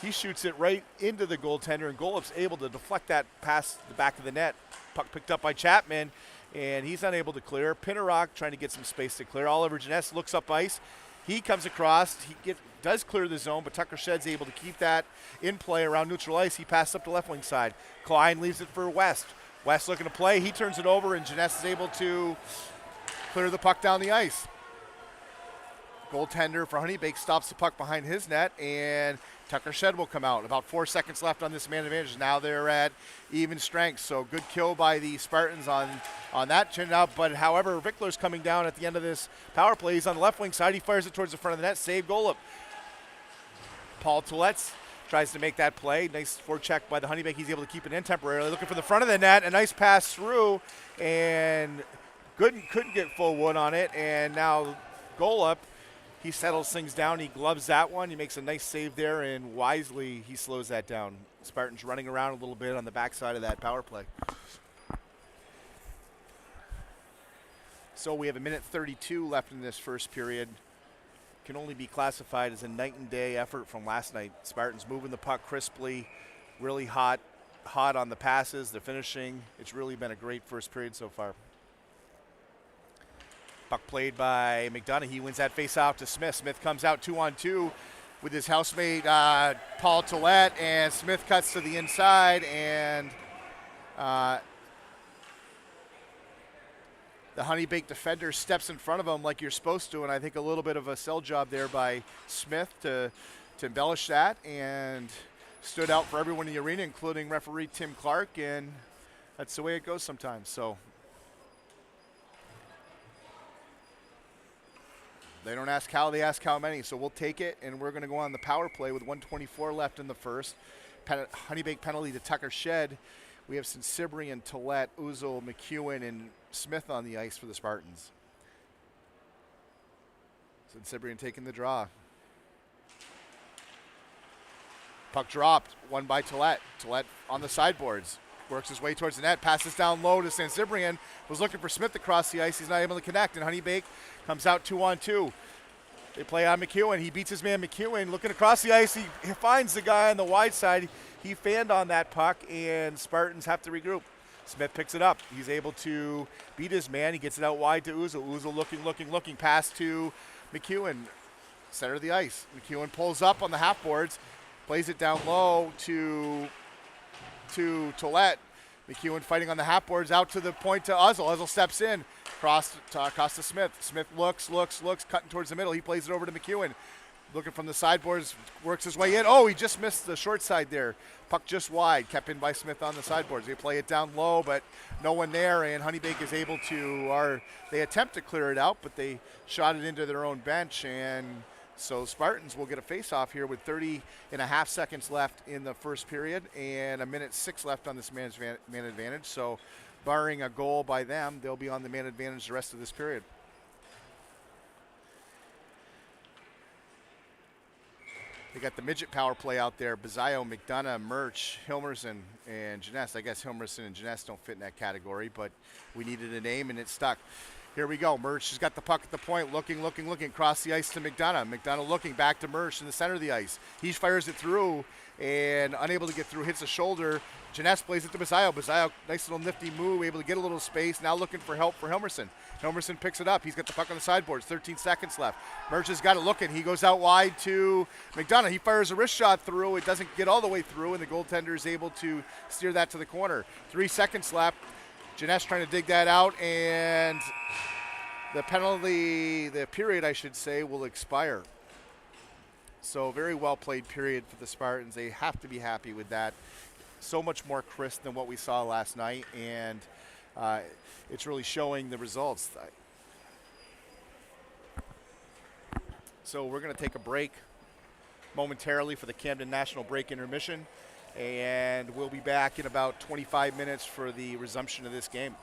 he shoots it right into the goaltender, and Golub's able to deflect that past the back of the net. Puck picked up by Chapman, and he's unable to clear. Pinnerock trying to get some space to clear. Oliver Jeunesse looks up ice. He comes across. He does clear the zone, but Tucker Shed's able to keep that in play around neutral ice. He passes up the left wing side. Klein leaves it for West. West looking to play. He turns it over, and Jeunesse is able to clear the puck down the ice. Goaltender for Honeybaked stops the puck behind his net, and Tucker Shed will come out. About 4 seconds left on this man advantage. Now they're at even strength, so good kill by the Spartans on that chin out. But however, Vickler's coming down at the end of this power play. He's on the left wing side. He fires it towards the front of the net. Save Golub. Paul Toulette's tries to make that play. Nice forecheck by the Honeybaked. He's able to keep it in temporarily. Looking for the front of the net. A nice pass through, and couldn't get full wood on it. And now Golub, he settles things down. He gloves that one. He makes a nice save there, and wisely he slows that down. Spartans running around a little bit on the backside of that power play. So we have 1:32 left in this first period. Can only be classified as a night and day effort from last night. Spartans moving the puck crisply, really hot on the passes. They're finishing. It's really been a great first period so far. Puck played by McDonough. He wins that face-off to Smith. Smith comes out 2-on-2 with his housemate Paul Toulette, and Smith cuts to the inside, and the Honeybaked defender steps in front of him like you're supposed to, and I think a little bit of a sell job there by Smith to embellish that, and stood out for everyone in the arena, including referee Tim Clark, and that's the way it goes sometimes. So they don't ask how, they ask how many. So we'll take it, and we're going to go on the power play with 1:24 left in the first. Honeybaked penalty to Tucker Shed. We have Sibrian, Toulette, Uzel, McEwen, and Smith on the ice for the Spartans. Sibrian taking the draw. Puck dropped, won by Toulette. Toulette on the sideboards. Works his way towards the net, passes down low to Sibrian. Was looking for Smith across the ice. He's not able to connect, and Honeybaked comes out 2-on-2. They play on McEwen. He beats his man McEwen. Looking across the ice, he finds the guy on the wide side. He fanned on that puck, and Spartans have to regroup. Smith picks it up. He's able to beat his man. He gets it out wide to Uzel. Uzel looking. Pass to McEwen. Center of the ice. McEwen pulls up on the half boards. Plays it down low to Toulette. McEwen fighting on the half boards, out to the point to Uzel. Uzel steps in, across to Smith. Smith looks, cutting towards the middle. He plays it over to McEwen. Looking from the sideboards, works his way in. Oh, he just missed the short side there. Puck just wide, kept in by Smith on the sideboards. They play it down low, but no one there, and Honeybaked is able to, they attempt to clear it out, but they shot it into their own bench, and so Spartans will get a face-off here with 30.5 seconds left in the first period and 1:06 left on this man advantage. So barring a goal by them, they'll be on the man advantage the rest of this period. They got the midget power play out there. Bazio, McDonough, Murch, Hilmerson, and Janess. I guess Hilmerson and Janess don't fit in that category, but we needed a name, and it stuck. Here we go. Murch has got the puck at the point, looking, across the ice to McDonough. McDonough looking back to Murch in the center of the ice. He fires it through, and unable to get through, hits the shoulder. Janess plays it to Bazio. Bazio, nice little nifty move, able to get a little space. Now looking for help for Hilmerson. Hilmerson picks it up. He's got the puck on the sideboards. 13 seconds left. Murch has got it looking. He goes out wide to McDonough. He fires a wrist shot through. It doesn't get all the way through, and the goaltender is able to steer that to the corner. 3 seconds left. Janess trying to dig that out, and the period, I should say, will expire. So very well played period for the Spartans. They have to be happy with that. So much more crisp than what we saw last night, and it's really showing the results. So we're going to take a break momentarily for the Camden National break intermission, and we'll be back in about 25 minutes for the resumption of this game.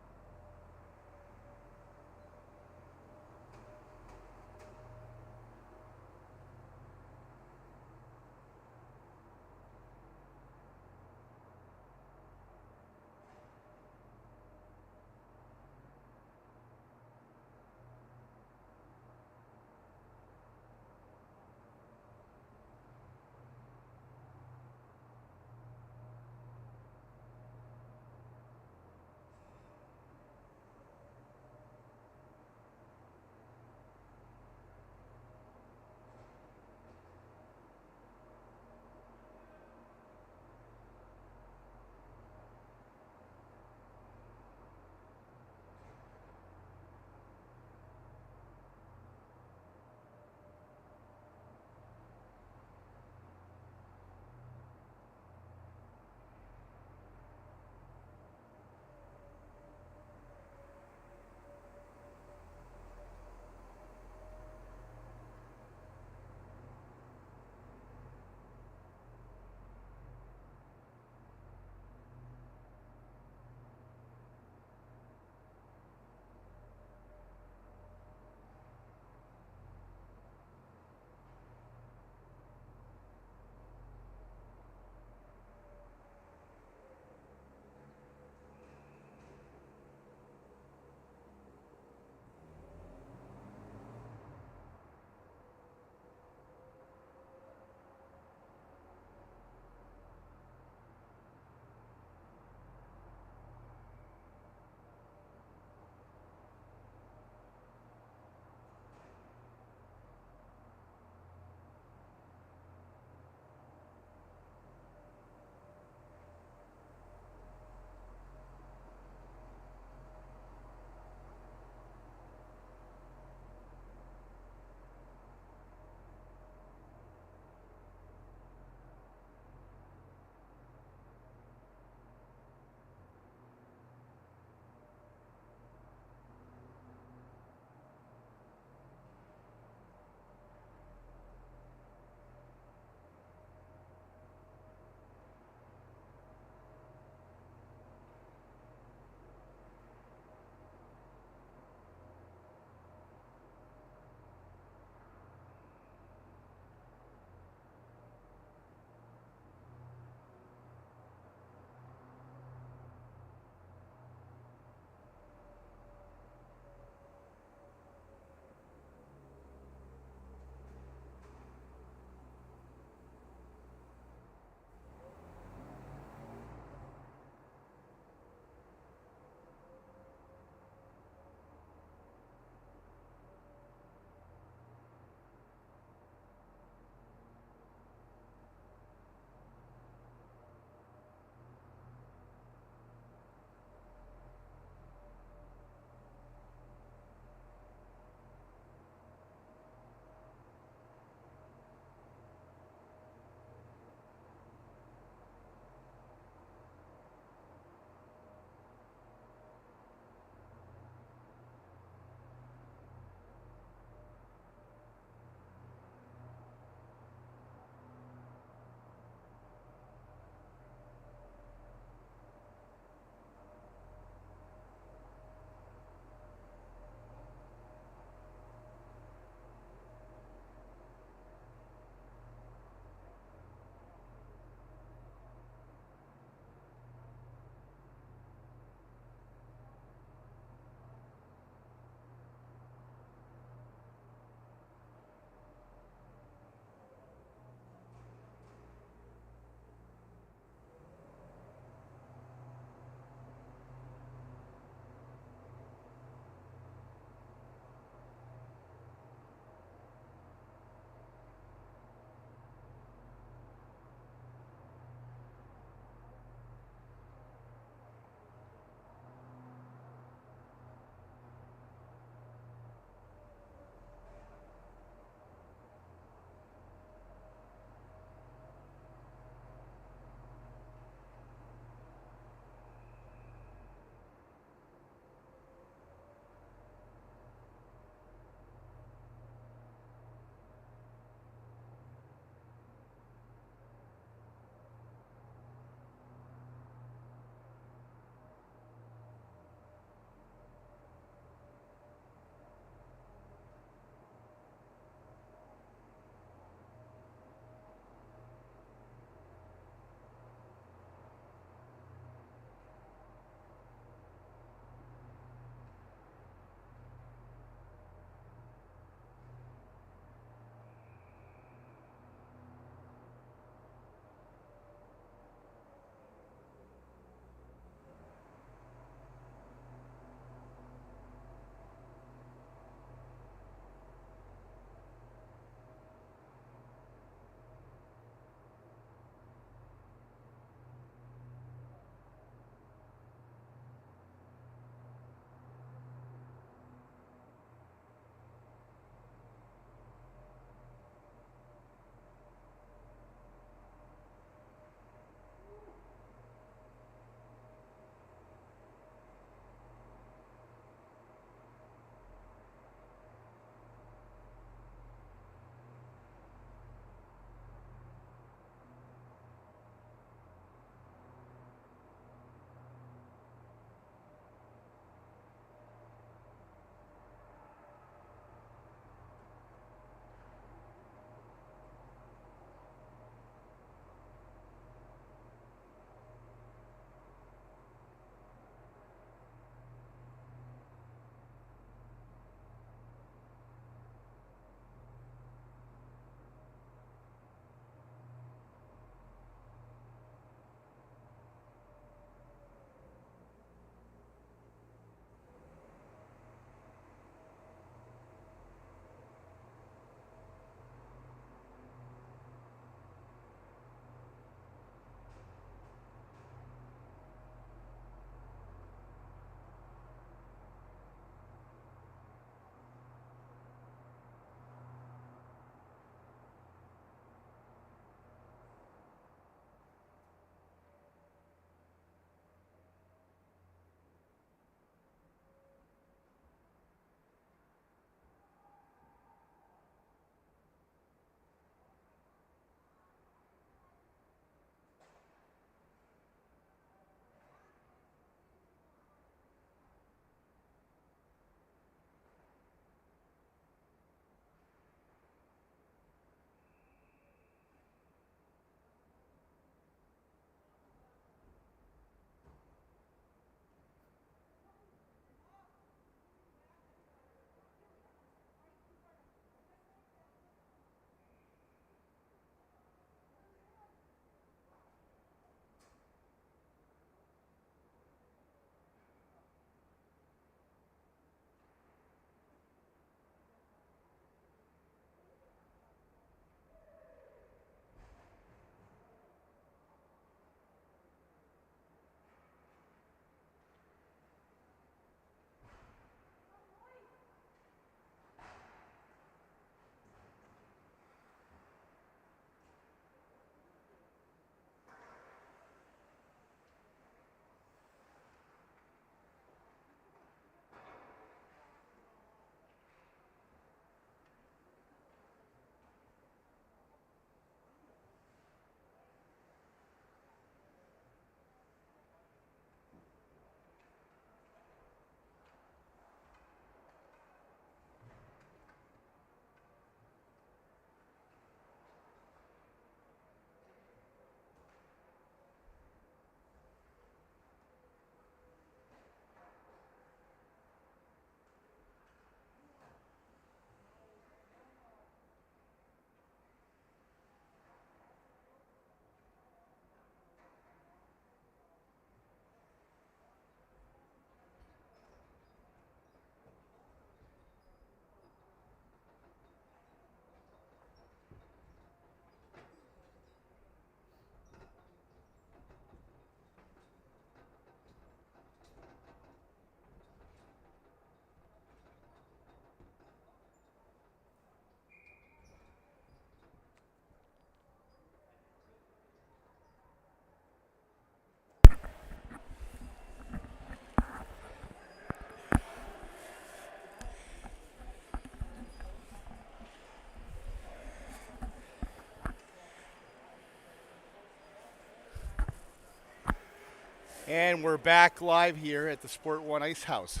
And we're back live here at the Sport One Ice House.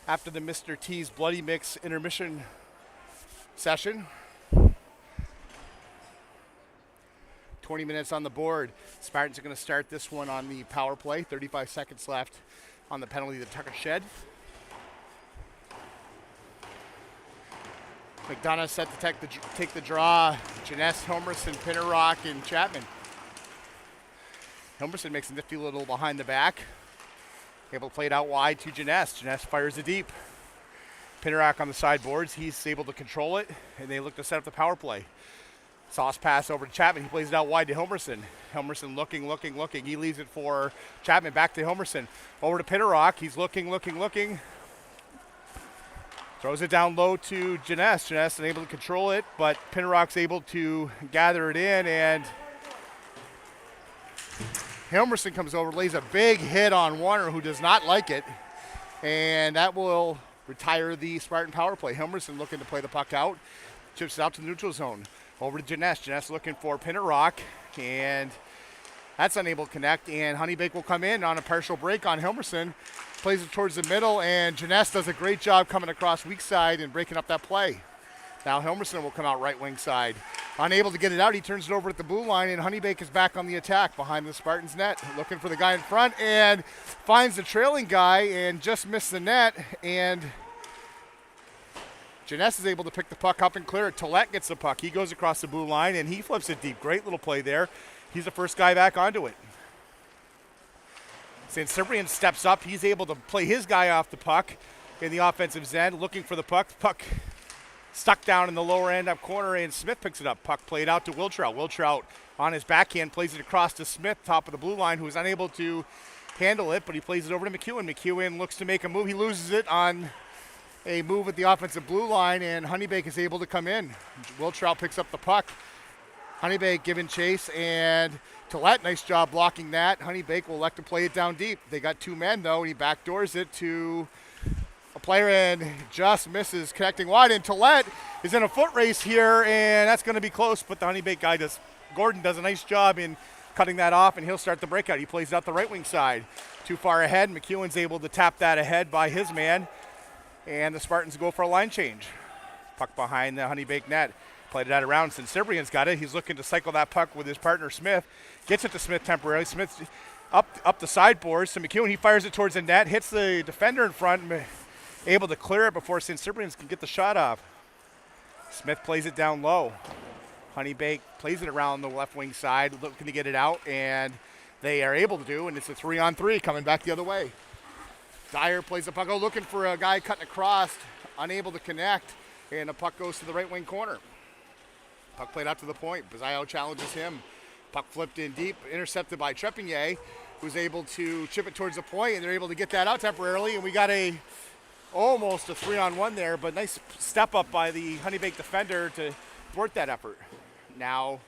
After the Mr. T's Bloody Mix intermission session, 20 minutes on the board. Spartans are going to start this one on the power play. 35 seconds left on the penalty that Tucker shed. McDonough set to take the draw. Janess, Helmerson, Pinnerock, and Chapman. Helmerson makes a nifty little behind the back. Able to play it out wide to Janess. Janess fires it deep. Pinnerock on the sideboards. He's able to control it, and they look to set up the power play. Sauce pass over to Chapman. He plays it out wide to Helmerson. Helmerson looking. He leaves it for Chapman. Back to Helmerson. Over to Pinnerock. He's looking. Throws it down low to Janess. Janess unable to control it, but Pinnerock's able to gather it in, and Helmerson comes over, lays a big hit on Warner, who does not like it, and that will retire the Spartan power play. Helmerson looking to play the puck out. Chips it out to the neutral zone. Over to Janess. Janess looking for Pinnerock, and that's unable to connect, and Honeybaked will come in on a partial break on Helmerson. Plays it towards the middle, and Janess does a great job coming across weak side and breaking up that play. Now Helmerson will come out right wing side. Unable to get it out, he turns it over at the blue line, and Honeybaked is back on the attack behind the Spartans net, looking for the guy in front, and finds the trailing guy and just missed the net, and Janess is able to pick the puck up and clear it. Tillett gets the puck. He goes across the blue line, and he flips it deep. Great little play there. He's the first guy back onto it. St. Cyprian steps up. He's able to play his guy off the puck in the offensive end, looking for the puck. Puck stuck down in the lower end up corner, and Smith picks it up. Puck played out to Wiltrout. Wiltrout on his backhand plays it across to Smith, top of the blue line, who is unable to handle it, but he plays it over to McEwen. McEwen looks to make a move. He loses it on a move at the offensive blue line, and Honeybaked is able to come in. Wiltrout picks up the puck. Honeybaked giving chase, and Tillett, nice job blocking that. Honeybaked will elect to play it down deep. They got two men, though, and he backdoors it to a player and just misses connecting wide. And Tillett is in a foot race here, and that's going to be close, but the Honeybaked guy Gordon does a nice job in cutting that off, and he'll start the breakout. He plays it out the right wing side. Too far ahead. McEwen's able to tap that ahead by his man, and the Spartans go for a line change. Puck behind the Honeybaked net. Played it out around. Since Cyprian's got it, he's looking to cycle that puck with his partner Smith. Gets it to Smith temporarily. Smith up the sideboards to McEwen. He fires it towards the net, hits the defender in front, able to clear it before St. Cyprian's can get the shot off. Smith plays it down low. Honeybaked plays it around the left wing side, looking to get it out, and they are able to do, and it's a 3-on-3 coming back the other way. Dyer plays the puck out, looking for a guy cutting across, unable to connect, and the puck goes to the right wing corner. Puck played out to the point. Bazayo challenges him. Puck flipped in deep, intercepted by Trepigny, who's able to chip it towards the point, and they're able to get that out temporarily, and we got almost a 3-on-1 there, but nice step up by the Honeybaked defender to thwart that effort. Now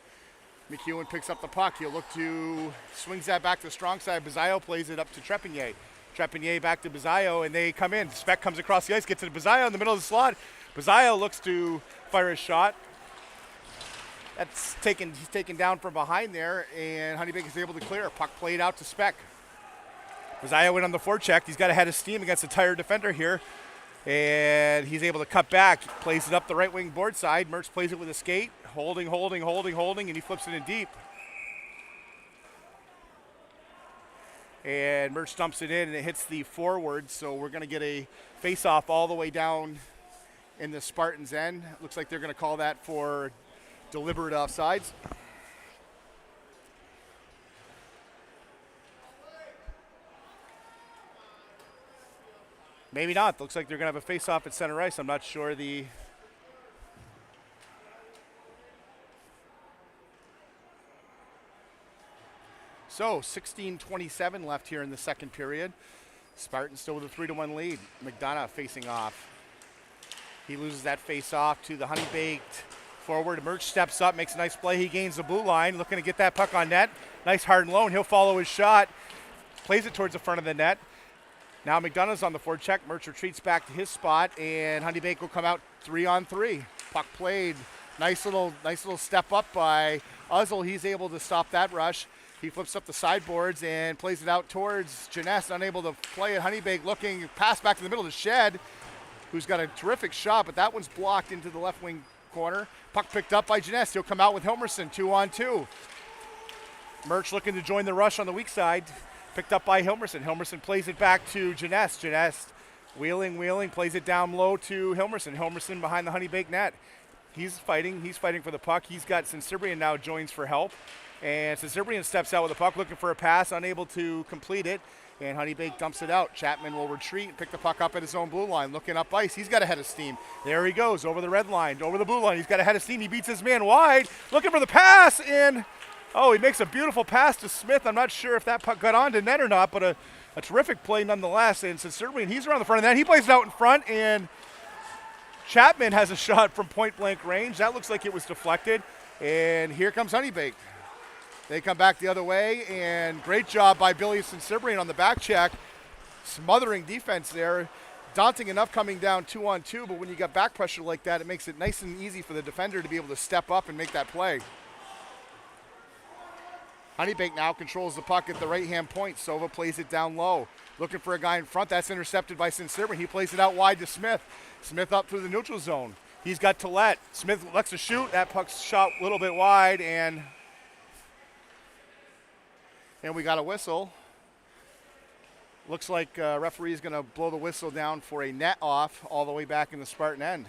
McEwen picks up the puck. He'll look to, swings that back to the strong side. Bazayo plays it up to Trepigny. Trepigny back to Bazayo, and they come in. Speck comes across the ice, gets to Bazayo in the middle of the slot. Bazayo looks to fire a shot. He's taken down from behind there, and Honeybaked is able to clear. Puck played out to Speck. Bazayo went on the forecheck. He's got a head of steam against the tired defender here, and he's able to cut back. Plays it up the right wing board side. Mertz plays it with a skate, holding, and he flips it in deep. And Mertz dumps it in, and it hits the forward, so we're going to get a face-off all the way down in the Spartans' end. Looks like they're going to call that for deliberate offsides. Maybe not. Looks like they're going to have a face-off at center ice. I'm not sure the... So, 16:27 left here in the second period. Spartans still with a 3-1 lead. McDonough facing off. He loses that face-off to the Honeybaked forward. Mertz steps up, makes a nice play. He gains the blue line, looking to get that puck on net. Nice hard and low, and he'll follow his shot. Plays it towards the front of the net. Now McDonough's on the forecheck. Mertz retreats back to his spot, and Honeybaked will come out 3-on-3. Puck played. Nice little step up by Uzzle. He's able to stop that rush. He flips up the sideboards and plays it out towards Janess, unable to play it. Honeybaked looking, pass back to the middle to Shed, who's got a terrific shot, but that one's blocked into the left wing corner. Puck picked up by Janess. He'll come out with Hilmerson, 2-on-2. Murch looking to join the rush on the weak side. Picked up by Hilmerson. Hilmerson plays it back to Janess. Janess wheeling, plays it down low to Hilmerson. Hilmerson behind the Honeybaked net. He's fighting for the puck. He's got Sensibrian now joins for help. And Sensibrian steps out with the puck, looking for a pass, unable to complete it. And Honeybaked dumps it out. Chapman will retreat and pick the puck up at his own blue line. Looking up ice. He's got a head of steam. There he goes, over the red line, over the blue line. He's got a head of steam. He beats his man wide. Looking for the pass. And, he makes a beautiful pass to Smith. I'm not sure if that puck got onto net or not, but a terrific play nonetheless. And Sensibrian, he's around the front of that. He plays it out in front, and Chapman has a shot from point-blank range. That looks like it was deflected. And here comes Honeybaked. They come back the other way, and great job by Billy Sensibrian on the back check. Smothering defense there. Daunting enough coming down 2-on-2, but when you got back pressure like that, it makes it nice and easy for the defender to be able to step up and make that play. Honeybaked now controls the puck at the right-hand point. Sova plays it down low. Looking for a guy in front. That's intercepted by Sensibrian. He plays it out wide to Smith. Smith up through the neutral zone. He's got Tillette. Smith lets to shoot. That puck's shot a little bit wide, and we got a whistle. Looks like referee is going to blow the whistle down for a net off all the way back in the Spartan end.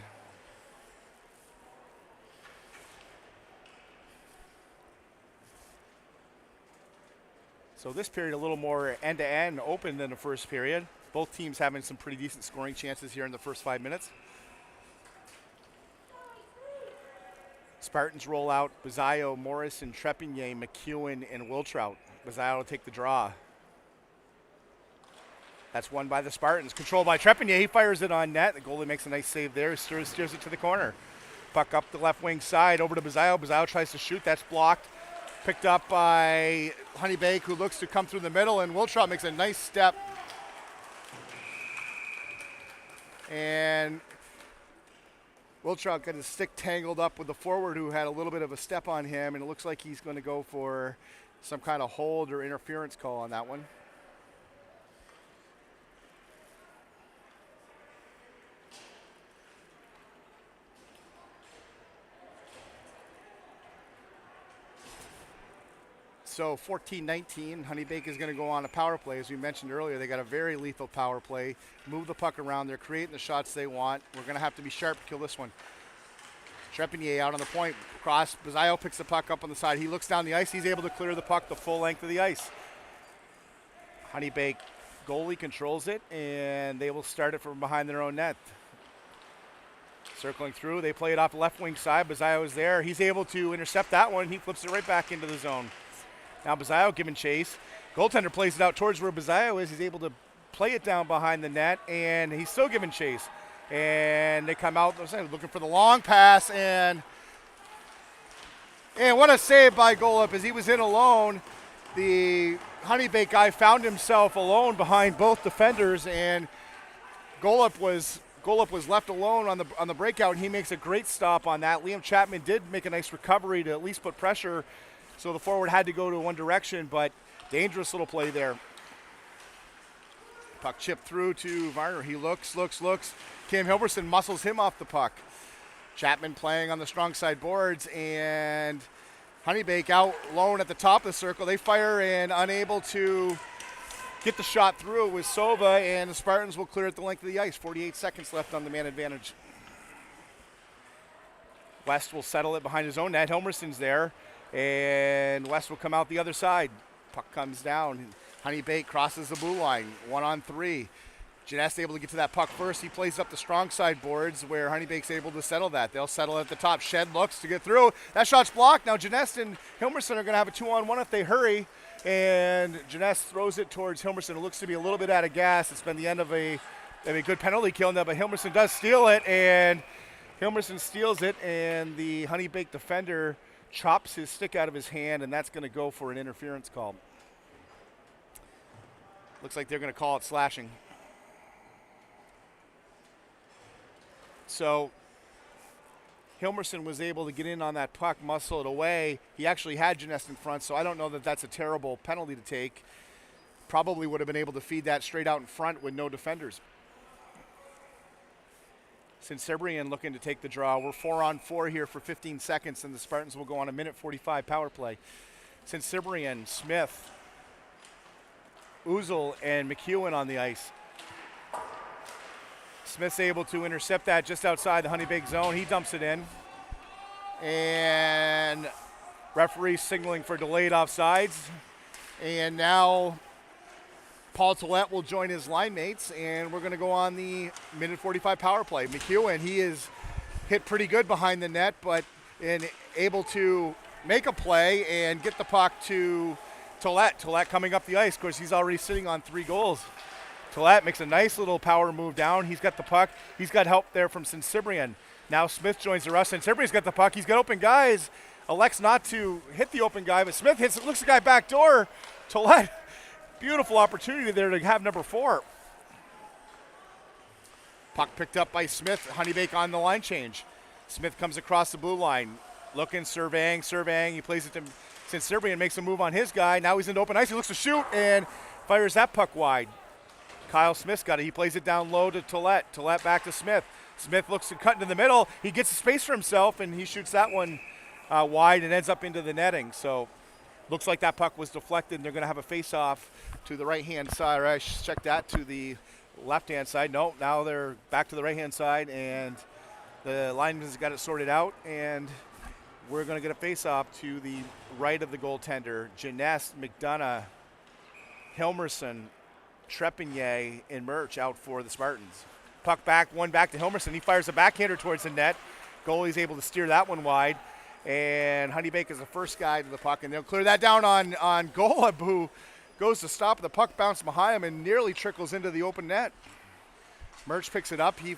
So this period a little more end-to-end open than the first period. Both teams having some pretty decent scoring chances here in the first 5 minutes. Spartans roll out Bazayo, Morrison, Trepigny, McEwen, and Wiltrout. Bazayo will take the draw. That's won by the Spartans. Controlled by Trepigny. He fires it on net. The goalie makes a nice save there. Steers it to the corner. Puck up the left wing side over to Bazayo. Bazayo tries to shoot. That's blocked. Picked up by Honeybaked, who looks to come through the middle, and Wiltrout makes a nice step. And Wiltrout got his stick tangled up with the forward, who had a little bit of a step on him, and it looks like he's going to go for some kind of hold or interference call on that one. So 14-19, Honeybaked is going to go on a power play. As we mentioned earlier, they got a very lethal power play. Move the puck around. They're creating the shots they want. We're going to have to be sharp to kill this one. Trepigny out on the point. Cross. Bazayo picks the puck up on the side. He looks down the ice. He's able to clear the puck the full length of the ice. Honeybaked goalie controls it, and they will start it from behind their own net. Circling through. They play it off the left wing side. Bazayo is there. He's able to intercept that one. He flips it right back into the zone. Now Bazayo giving chase. Goaltender plays it out towards where Bazayo is. He's able to play it down behind the net, and he's still giving chase. And they come out looking for the long pass, and what a save by Golub as he was in alone. The Honeybaked guy found himself alone behind both defenders, and Golub was left alone on the breakout, and he makes a great stop on that. Liam Chapman did make a nice recovery to at least put pressure. So the forward had to go to one direction, but dangerous little play there. Puck chipped through to Varner. He looks. Cam Hilberson muscles him off the puck. Chapman playing on the strong side boards, and Honeybaked out lone at the top of the circle. They fire and unable to get the shot through with Sova, and the Spartans will clear it the length of the ice. 48 seconds left on the man advantage. West will settle it behind his own net. Hilmerson's there. And West will come out the other side. Puck comes down. Honeybaked crosses the blue line. 1-on-3. Janess able to get to that puck first. He plays up the strong side boards where Honeybaked's able to settle that. They'll settle at the top. Shed looks to get through. That shot's blocked. Now Janess and Hilmerson are going to have a 2-on-1 if they hurry. And Janess throws it towards Hilmerson. It looks to be a little bit out of gas. It's been the end of a good penalty kill now, but Hilmerson does steal it. And Hilmerson steals it, and the Honeybaked defender chops his stick out of his hand, and that's going to go for an interference call. Looks like they're going to call it slashing. So Hilmerson was able to get in on that puck, muscle it away. He actually had Janess in front, so I don't know that that's a terrible penalty to take. Probably would have been able to feed that straight out in front with no defenders. Sinsebrian looking to take the draw. We're 4-on-4 here for 15 seconds, and the Spartans will go on a minute 45 power play. Sinsebrian, Smith, Uzel, and McEwen on the ice. Smith's able to intercept that just outside the Honeybaked zone. He dumps it in. And referee signaling for delayed offsides. And now Paul Tillett will join his line mates, and we're going to go on the minute 45 power play. McEwen, he is hit pretty good behind the net, but able to make a play and get the puck to Tillett. Tillett coming up the ice. Of course, he's already sitting on 3 goals. Tillett makes a nice little power move down. He's got the puck. He's got help there from Sinsebrian. Now Smith joins the rush. Sinsebrian's got the puck. He's got open guys. Elects not to hit the open guy, but Smith hits it. Looks the guy back door. Tillett, beautiful opportunity there to have number 4. Puck picked up by Smith. Honeybaked on the line change. Smith comes across the blue line. Looking, surveying. He plays it to Sinsebrian, makes a move on his guy. Now he's into open ice. He looks to shoot and fires that puck wide. Kyle Smith's got it. He plays it down low to Tillett. Tillett back to Smith. Smith looks to cut into the middle. He gets a space for himself, and he shoots that one wide and ends up into the netting. So looks like that puck was deflected, and they're going to have a face-off to the right-hand side. Or I should check that to the left-hand side. No, now they're back to the right-hand side, and the lineman's got it sorted out, and we're going to get a face-off to the right of the goaltender. Janess, McDonough, Hilmerson, Trepanier, and Murch out for the Spartans. Puck back, one back to Hilmerson. He fires a backhander towards the net. Goalie's able to steer that one wide. And Honeybaked is the first guy to the puck, and they'll clear that down on Golub, who goes to stop. The puck bounced behind him and nearly trickles into the open net. Murch picks it up. He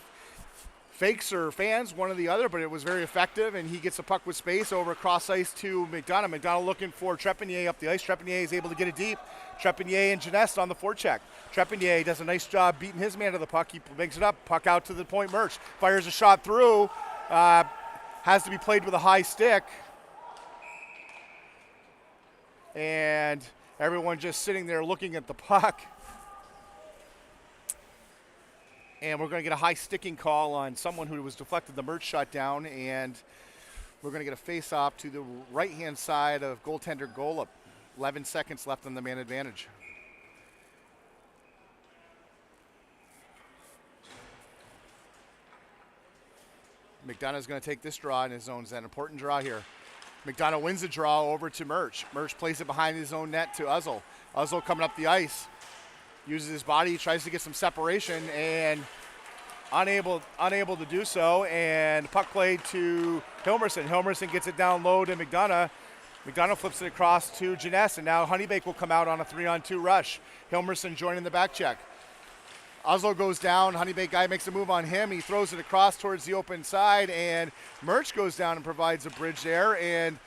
fakes or fans, one or the other, but it was very effective, and he gets the puck with space over across ice to McDonough. McDonough looking for Trepanier up the ice. Trepanier is able to get it deep. Trepanier and Janess on the forecheck. Trepanier does a nice job beating his man to the puck. He brings it up, puck out to the point. Murch fires a shot through. Has to be played with a high stick. And everyone just sitting there looking at the puck. And we're going to get a high sticking call on someone who was deflected the Murch shot down. And we're going to get a face-off to the right-hand side of goaltender Golub. 11 seconds left on the man advantage. McDonough's going to take this draw in his zone. It's an important draw here. McDonough wins the draw over to Murch. Murch plays it behind his own net to Uzel. Uzel coming up the ice. Uses his body, tries to get some separation, and unable to do so. And puck played to Hilmerson. Hilmerson gets it down low to McDonough. McDonough flips it across to Janess, and now Honeybaked will come out on a 3-on-2 rush. Hilmerson joining the back check. Uzel goes down. Honeybaked guy makes a move on him. He throws it across towards the open side, and Murch goes down and provides a bridge there. And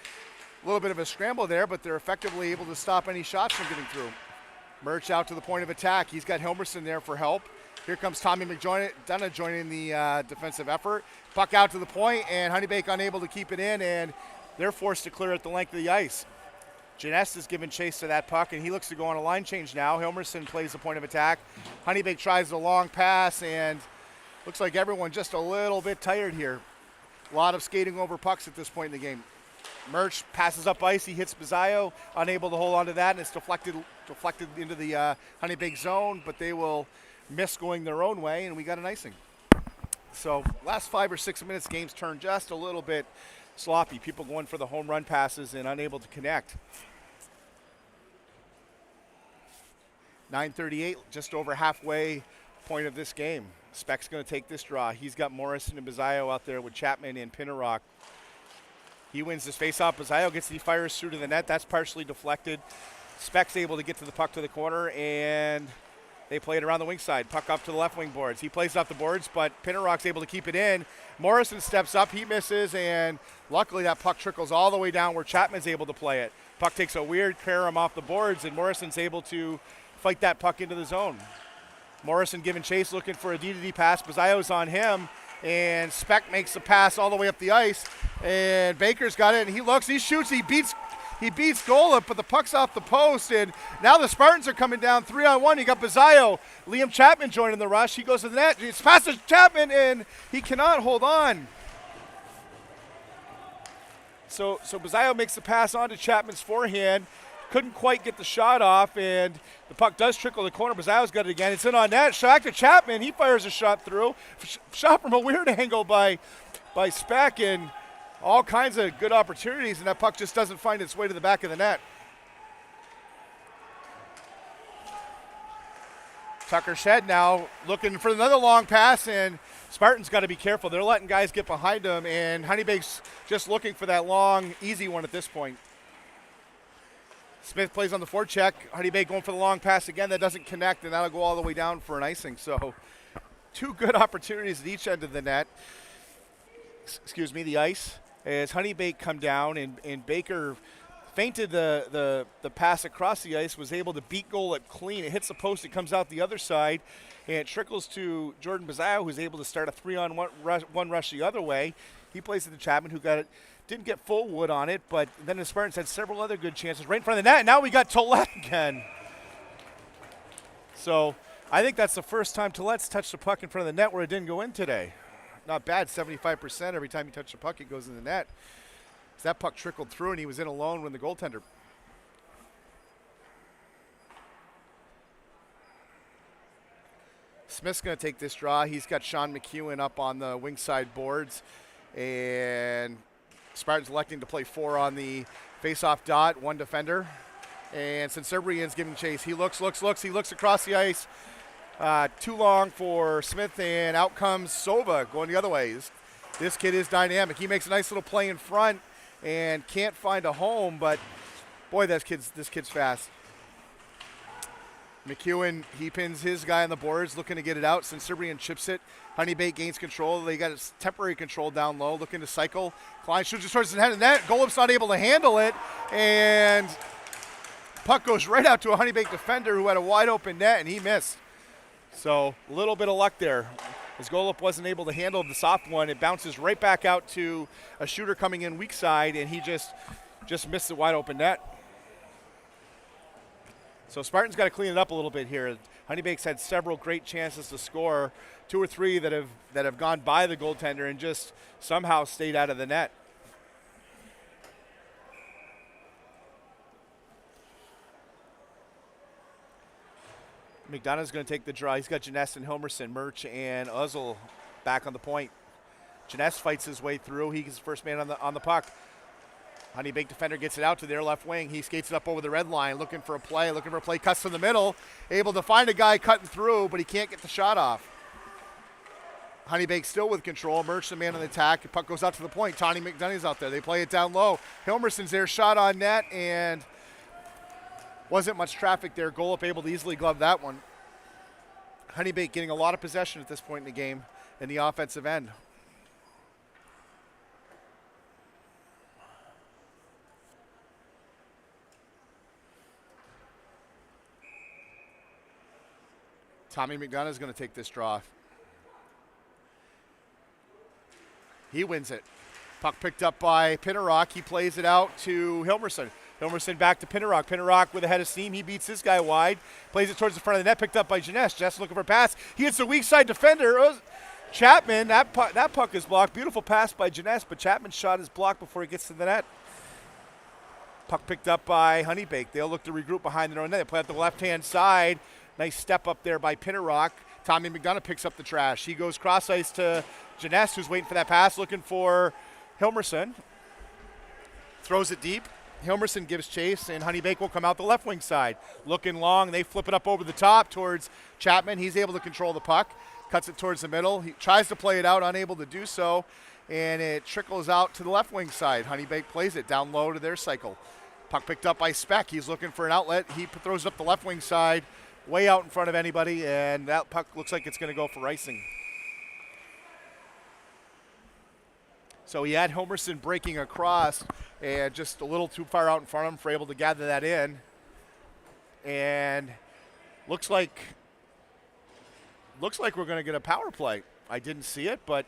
a little bit of a scramble there, but they're effectively able to stop any shots from getting through. Murch out to the point of attack. He's got Hilmerson there for help. Here comes Tommy McDonough joining the defensive effort. Puck out to the point, and Honeybaked unable to keep it in, and they're forced to clear at the length of the ice. Janess is giving chase to that puck, and he looks to go on a line change now. Hilmerson plays the point of attack. Honeybaked tries the long pass, and looks like everyone just a little bit tired here. A lot of skating over pucks at this point in the game. Murch passes up ice. He hits Bizzaio, unable to hold on to that, and it's deflected into the Honeybaked zone, but they will miss going their own way, and we got an icing. So last 5 or 6 minutes, games turned just a little bit sloppy. People going for the home run passes and unable to connect. 9:38, just over halfway point of this game. Speck's going to take this draw. He's got Morrison and Bizzaio out there with Chapman and Pinnerock. He wins this faceoff. Bizzaio he fires through to the net. That's partially deflected. Speck's able to get to the puck to the corner, and they play it around the wing side. Puck up to the left wing boards. He plays off the boards, but Pinnerock's able to keep it in. Morrison steps up. He misses, and luckily that puck trickles all the way down where Chapman's able to play it. Puck takes a weird carom off the boards, and Morrison's able to fight that puck into the zone. Morrison giving chase, looking for a D-to-D pass. Bizzaio's on him, and Speck makes the pass all the way up the ice, and Baker's got it, and he looks, he shoots, he beats Golub, but the puck's off the post, and now the Spartans are coming down 3-on-1. You got Bazzaio, Liam Chapman joining the rush. He goes to the net, it's past to Chapman, and he cannot hold on. So Bazzaio makes the pass onto Chapman's forehand. Couldn't quite get the shot off, and the puck does trickle the corner. Bazzaio's got it again. It's in on net. Back to Chapman. He fires a shot through. Shot from a weird angle by Speck, and all kinds of good opportunities, and that puck just doesn't find its way to the back of the net. Tucker Shed now looking for another long pass, and Spartans got to be careful. They're letting guys get behind them, and Honeybaked's just looking for that long, easy one at this point. Smith plays on the forecheck. Honeybaked going for the long pass again. That doesn't connect, and that'll go all the way down for an icing. So 2 good opportunities at each end of the net. Excuse me, the ice. As Honeybaked come down, and Baker feinted the pass across the ice, was able to beat Golub clean. It hits the post, it comes out the other side, and it trickles to Jordan Bazzaio, who's able to start a 3-on-1 rush the other way. He plays to the Chapman, who got it. Didn't get full wood on it, but then the Spartans had several other good chances right in front of the net. And now we got Tollett again. So I think that's the first time Tollett's touched the puck in front of the net where it didn't go in today. Not bad, 75%. Every time you touch the puck, it goes in the net. So that puck trickled through, and he was in alone when the goaltender. Smith's going to take this draw. He's got Sean McEwen up on the wing side boards, and Spartans electing to play 4 on the face-off dot, 1 defender. And Senserbrian's giving chase. He looks. He looks across the ice. Too long for Smith, and out comes Sova going the other way. This kid is dynamic. He makes a nice little play in front and can't find a home, but boy, this kid's fast. McEwen, he pins his guy on the boards, looking to get it out. Senserbrian chips it. Honeybaked gains control. They got its temporary control down low, looking to cycle. Klein shoots it towards the head of the net. Golub's not able to handle it, and puck goes right out to a Honeybaked defender who had a wide open net, and he missed. So a little bit of luck there. As Golub wasn't able to handle the soft one, it bounces right back out to a shooter coming in weak side, and he just missed the wide open net. So Spartans got to clean it up a little bit here. Honeybaked's had several great chances to score, 2 or 3 that have gone by the goaltender and just somehow stayed out of the net. McDonough's going to take the draw. He's got Janess and Hilmerson, Murch and Uzzle back on the point. Janess fights his way through. He's the first man on the puck. Honeybaked defender gets it out to their left wing. He skates it up over the red line, looking for a play, cuts to the middle, able to find a guy cutting through, but he can't get the shot off. Honeybaked still with control. Murch the man on the attack. The puck goes out to the point. Tawny McDonough's out there. They play it down low. Hilmerson's there, shot on net, and wasn't much traffic there. Golub able to easily glove that one. Honeybaked getting a lot of possession at this point in the game in the offensive end. Tommy McDonough is going to take this draw. He wins it. Puck picked up by Pinnerock. He plays it out to Hilmerson. Hilmerson back to Pinnerock. Pinnerock with a head of steam. He beats this guy wide. Plays it towards the front of the net. Picked up by Janess. Jess looking for a pass. He hits the weak side defender. Chapman, that puck is blocked. Beautiful pass by Janess, but Chapman's shot is blocked before he gets to the net. Puck picked up by Honeybaked. They'll look to regroup behind their own net. They play at the left-hand side. Nice step up there by Pinnerock. Tommy McDonough picks up the trash. He goes cross ice to Janess, who's waiting for that pass, looking for Hilmerson. Throws it deep. Hilmerson gives chase, and Honeybaked will come out the left wing side. Looking long, they flip it up over the top towards Chapman. He's able to control the puck. Cuts it towards the middle. He tries to play it out, unable to do so, and it trickles out to the left wing side. Honeybaked plays it down low to their cycle. Puck picked up by Speck. He's looking for an outlet. He throws it up the left wing side, way out in front of anybody, and that puck looks like it's going to go for icing. So he had Hilmerson breaking across, and just a little too far out in front of him for able to gather that in. And looks like looks like we're going to get a power play. I didn't see it, but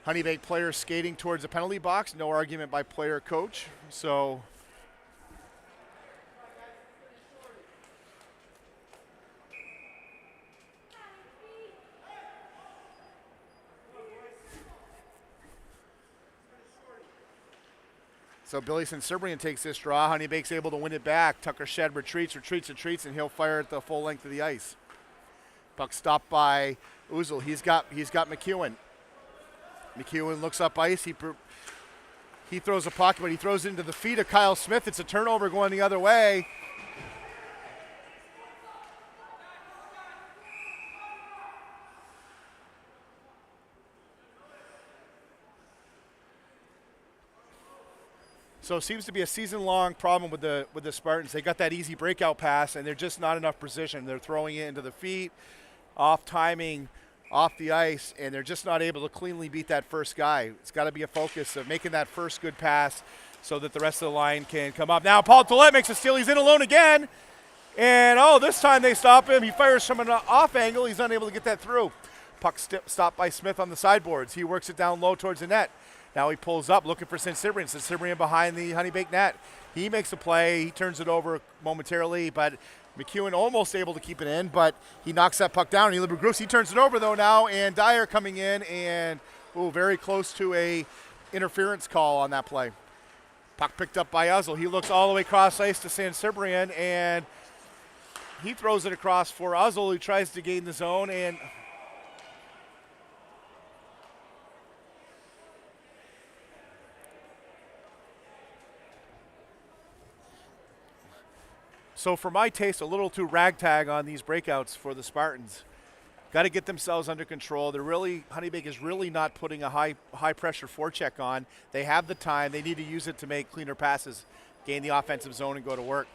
Honeybaked player skating towards the penalty box. No argument by player coach. So Billy Cibrian takes this draw. Honeybaked's able to win it back. Tucker Shed retreats, and he'll fire at the full length of the ice. Puck stopped by Uzel. He's got McEwen. McEwen looks up ice. He throws a puck, but he throws it into the feet of Kyle Smith. It's a turnover going the other way. So it seems to be a season-long problem with the Spartans. They got that easy breakout pass, and they're just not enough precision. They're throwing it into the feet, off timing, off the ice, and they're just not able to cleanly beat that first guy. It's got to be a focus of making that first good pass so that the rest of the line can come up. Now Paul Tollett makes a steal. He's in alone again, and this time they stop him. He fires from an off angle. He's unable to get that through. Puck stopped by Smith on the sideboards. He works it down low towards the net. Now he pulls up looking for Cibrian. Cibrian behind the Honeybaked net. He makes a play. He turns it over momentarily, but McEwen almost able to keep it in, but he knocks that puck down. He turns it over, though, now, and Dyer coming in, and very close to a interference call on that play. Puck picked up by Uzel. He looks all the way across ice to Cibrian, and he throws it across for Uzel, who tries to gain the zone, and so for my taste, a little too ragtag on these breakouts for the Spartans. Got to get themselves under control. Honeybaked is really not putting a high pressure forecheck on. They have the time. They need to use it to make cleaner passes, gain the offensive zone, and go to work.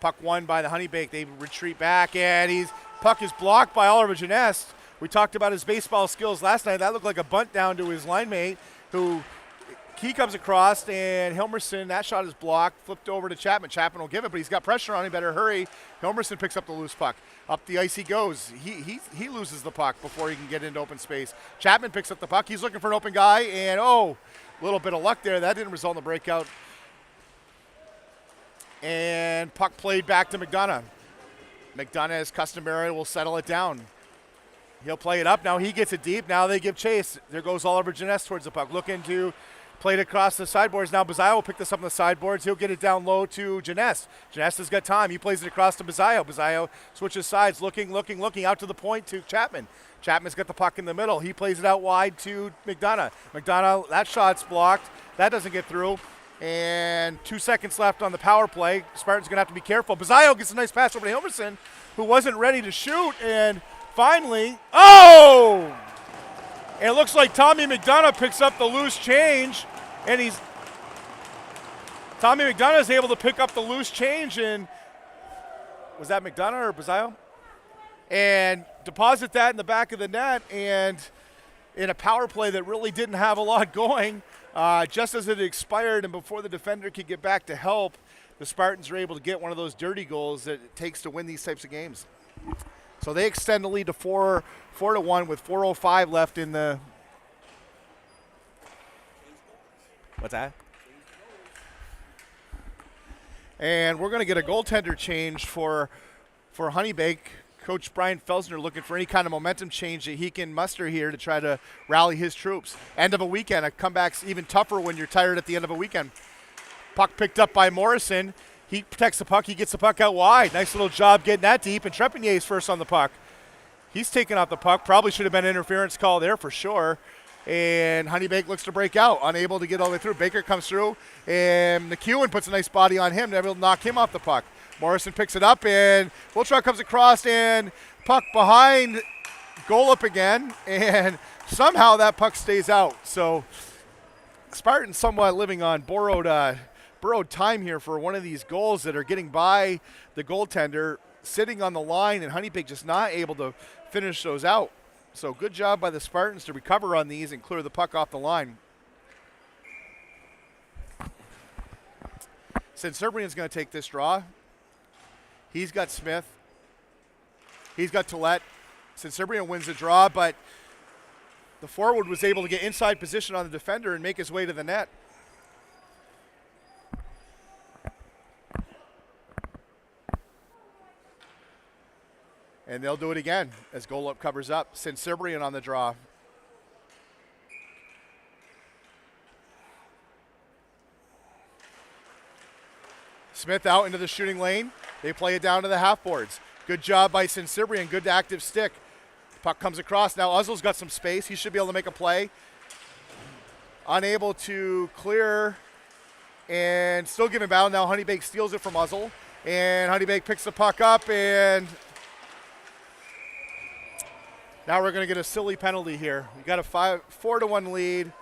Puck won by the Honeybaked. They retreat back, and puck is blocked by Oliver Genest. We talked about his baseball skills last night. That looked like a bunt down to his line mate, who he comes across, and Hilmerson, that shot is blocked, flipped over to Chapman. Chapman will give it, but he's got pressure on him. Better hurry. Hilmerson picks up the loose puck. Up the ice he goes. He loses the puck before he can get into open space. Chapman picks up the puck. He's looking for an open guy, and a little bit of luck there. That didn't result in the breakout. And puck played back to McDonough. McDonough, as customary, will settle it down. He'll play it up. Now he gets it deep. Now they give chase. There goes Oliver Genest towards the puck. Looking to play it across the sideboards. Now Bazayo will pick this up on the sideboards. He'll get it down low to Genest. Genest has got time. He plays it across to Bazayo. Bazayo switches sides, looking out to the point to Chapman. Chapman's got the puck in the middle. He plays it out wide to McDonough. McDonough, that shot's blocked. That doesn't get through. And 2 seconds left on the power play. Spartans going to have to be careful. Bazayo gets a nice pass over to Hilmerson, who wasn't ready to shoot. And finally, and it looks like Tommy McDonough picks up the loose change. And Tommy McDonough is able to pick up the loose change. And was that McDonough or Bazayo? And deposit that in the back of the net. And in a power play that really didn't have a lot going, just as it expired and before the defender could get back to help, the Spartans were able to get one of those dirty goals that it takes to win these types of games. So they extend the lead to 4-1 with 4:05 left in the. What's that? And we're going to get a goaltender change for Honeybaked. Coach Brian Felsner looking for any kind of momentum change that he can muster here to try to rally his troops. End of a weekend. A comeback's even tougher when you're tired at the end of a weekend. Puck picked up by Morrison. He protects the puck. He gets the puck out wide. Nice little job getting that deep. And Trepannier's first on the puck. He's taking out the puck. Probably should have been an interference call there for sure. And Honeybaked looks to break out, unable to get all the way through. Baker comes through, and McEwen puts a nice body on him, able to knock him off the puck. Morrison picks it up, and Wiltrock comes across, and puck behind, goal up again, and somehow that puck stays out. So Spartans somewhat living on borrowed time here for one of these goals that are getting by the goaltender, sitting on the line, and Honeybaked just not able to finish those out. So good job by the Spartans to recover on these and clear the puck off the line. Cibrian's going to take this draw. He's got Smith. He's got Tillett. Sensibrian wins the draw, but the forward was able to get inside position on the defender and make his way to the net. And they'll do it again as Golub covers up. Sensibrian on the draw. Smith out into the shooting lane. They play it down to the half boards. Good job by Sensibrian. Good active stick. Puck comes across. Now Uzzle's got some space. He should be able to make a play. Unable to clear and still giving battle. Now Honeybaked steals it from Uzzle. And Honeybaked picks the puck up, and now we're going to get a silly penalty here. We got a 4-1 lead,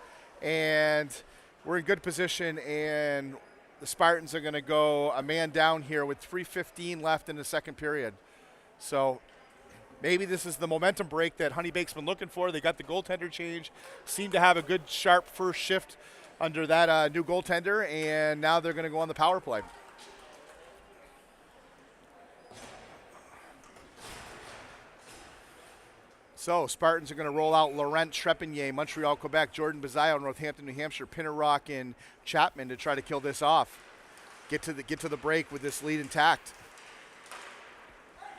and we're in good position, and the Spartans are going to go a man down here with 3:15 left in the second period. So maybe this is the momentum break that Honeybaked's been looking for. They got the goaltender change, seem to have a good, sharp first shift under that new goaltender, and now they're going to go on the power play. So Spartans are going to roll out Laurent Trepanier, Montreal, Quebec, Jordan Bazayo, Northampton, New Hampshire, Pinnerock, and Chapman to try to kill this off. Get to the break with this lead intact.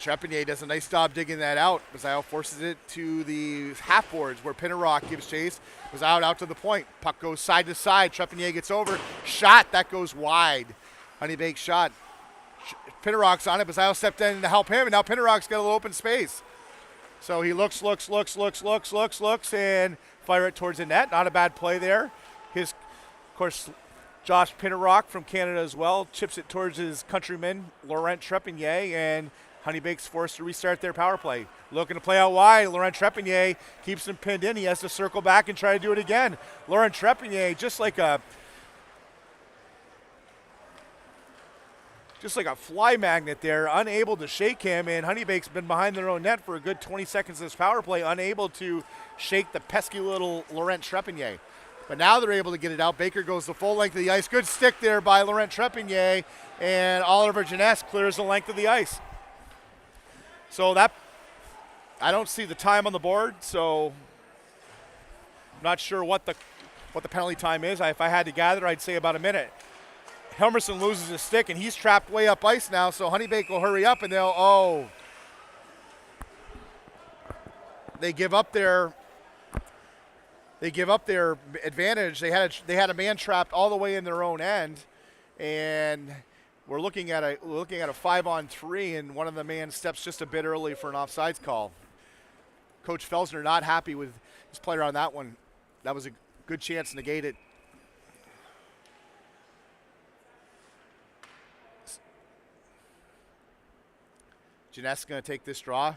Trepanier does a nice job digging that out. Bazayo forces it to the half boards where Pinnerock gives chase. Bazayo out to the point. Puck goes side to side. Trepanier gets over. Shot. That goes wide. Honeybaked shot. Pinnerock's on it. Bazayo stepped in to help him, and now Pinnerock's got a little open space. So he looks, and fire it towards the net. Not a bad play there. Of course, Josh Pinnerock from Canada as well chips it towards his countryman, Laurent Trepanier, and Honeybaked's forced to restart their power play. Looking to play out wide. Laurent Trepanier keeps him pinned in. He has to circle back and try to do it again. Laurent Trepanier, just like a fly magnet there, unable to shake him, and Honeybaked's been behind their own net for a good 20 seconds of this power play, unable to shake the pesky little Laurent Trepanier. But now they're able to get it out. Baker goes the full length of the ice. Good stick there by Laurent Trepanier, and Oliver Jeunesse clears the length of the ice. So that, I don't see the time on the board, so I'm not sure what the penalty time is. If I had to gather, I'd say about a minute. Helmerson loses his stick, and he's trapped way up ice now, so Honeybaked will hurry up, and they give up their advantage. They had a man trapped all the way in their own end, and we're looking at a 5-on-3, and one of the men steps just a bit early for an offsides call. Coach Felsner not happy with his player on that one. That was a good chance to negate it. Jeunesse going to take this draw.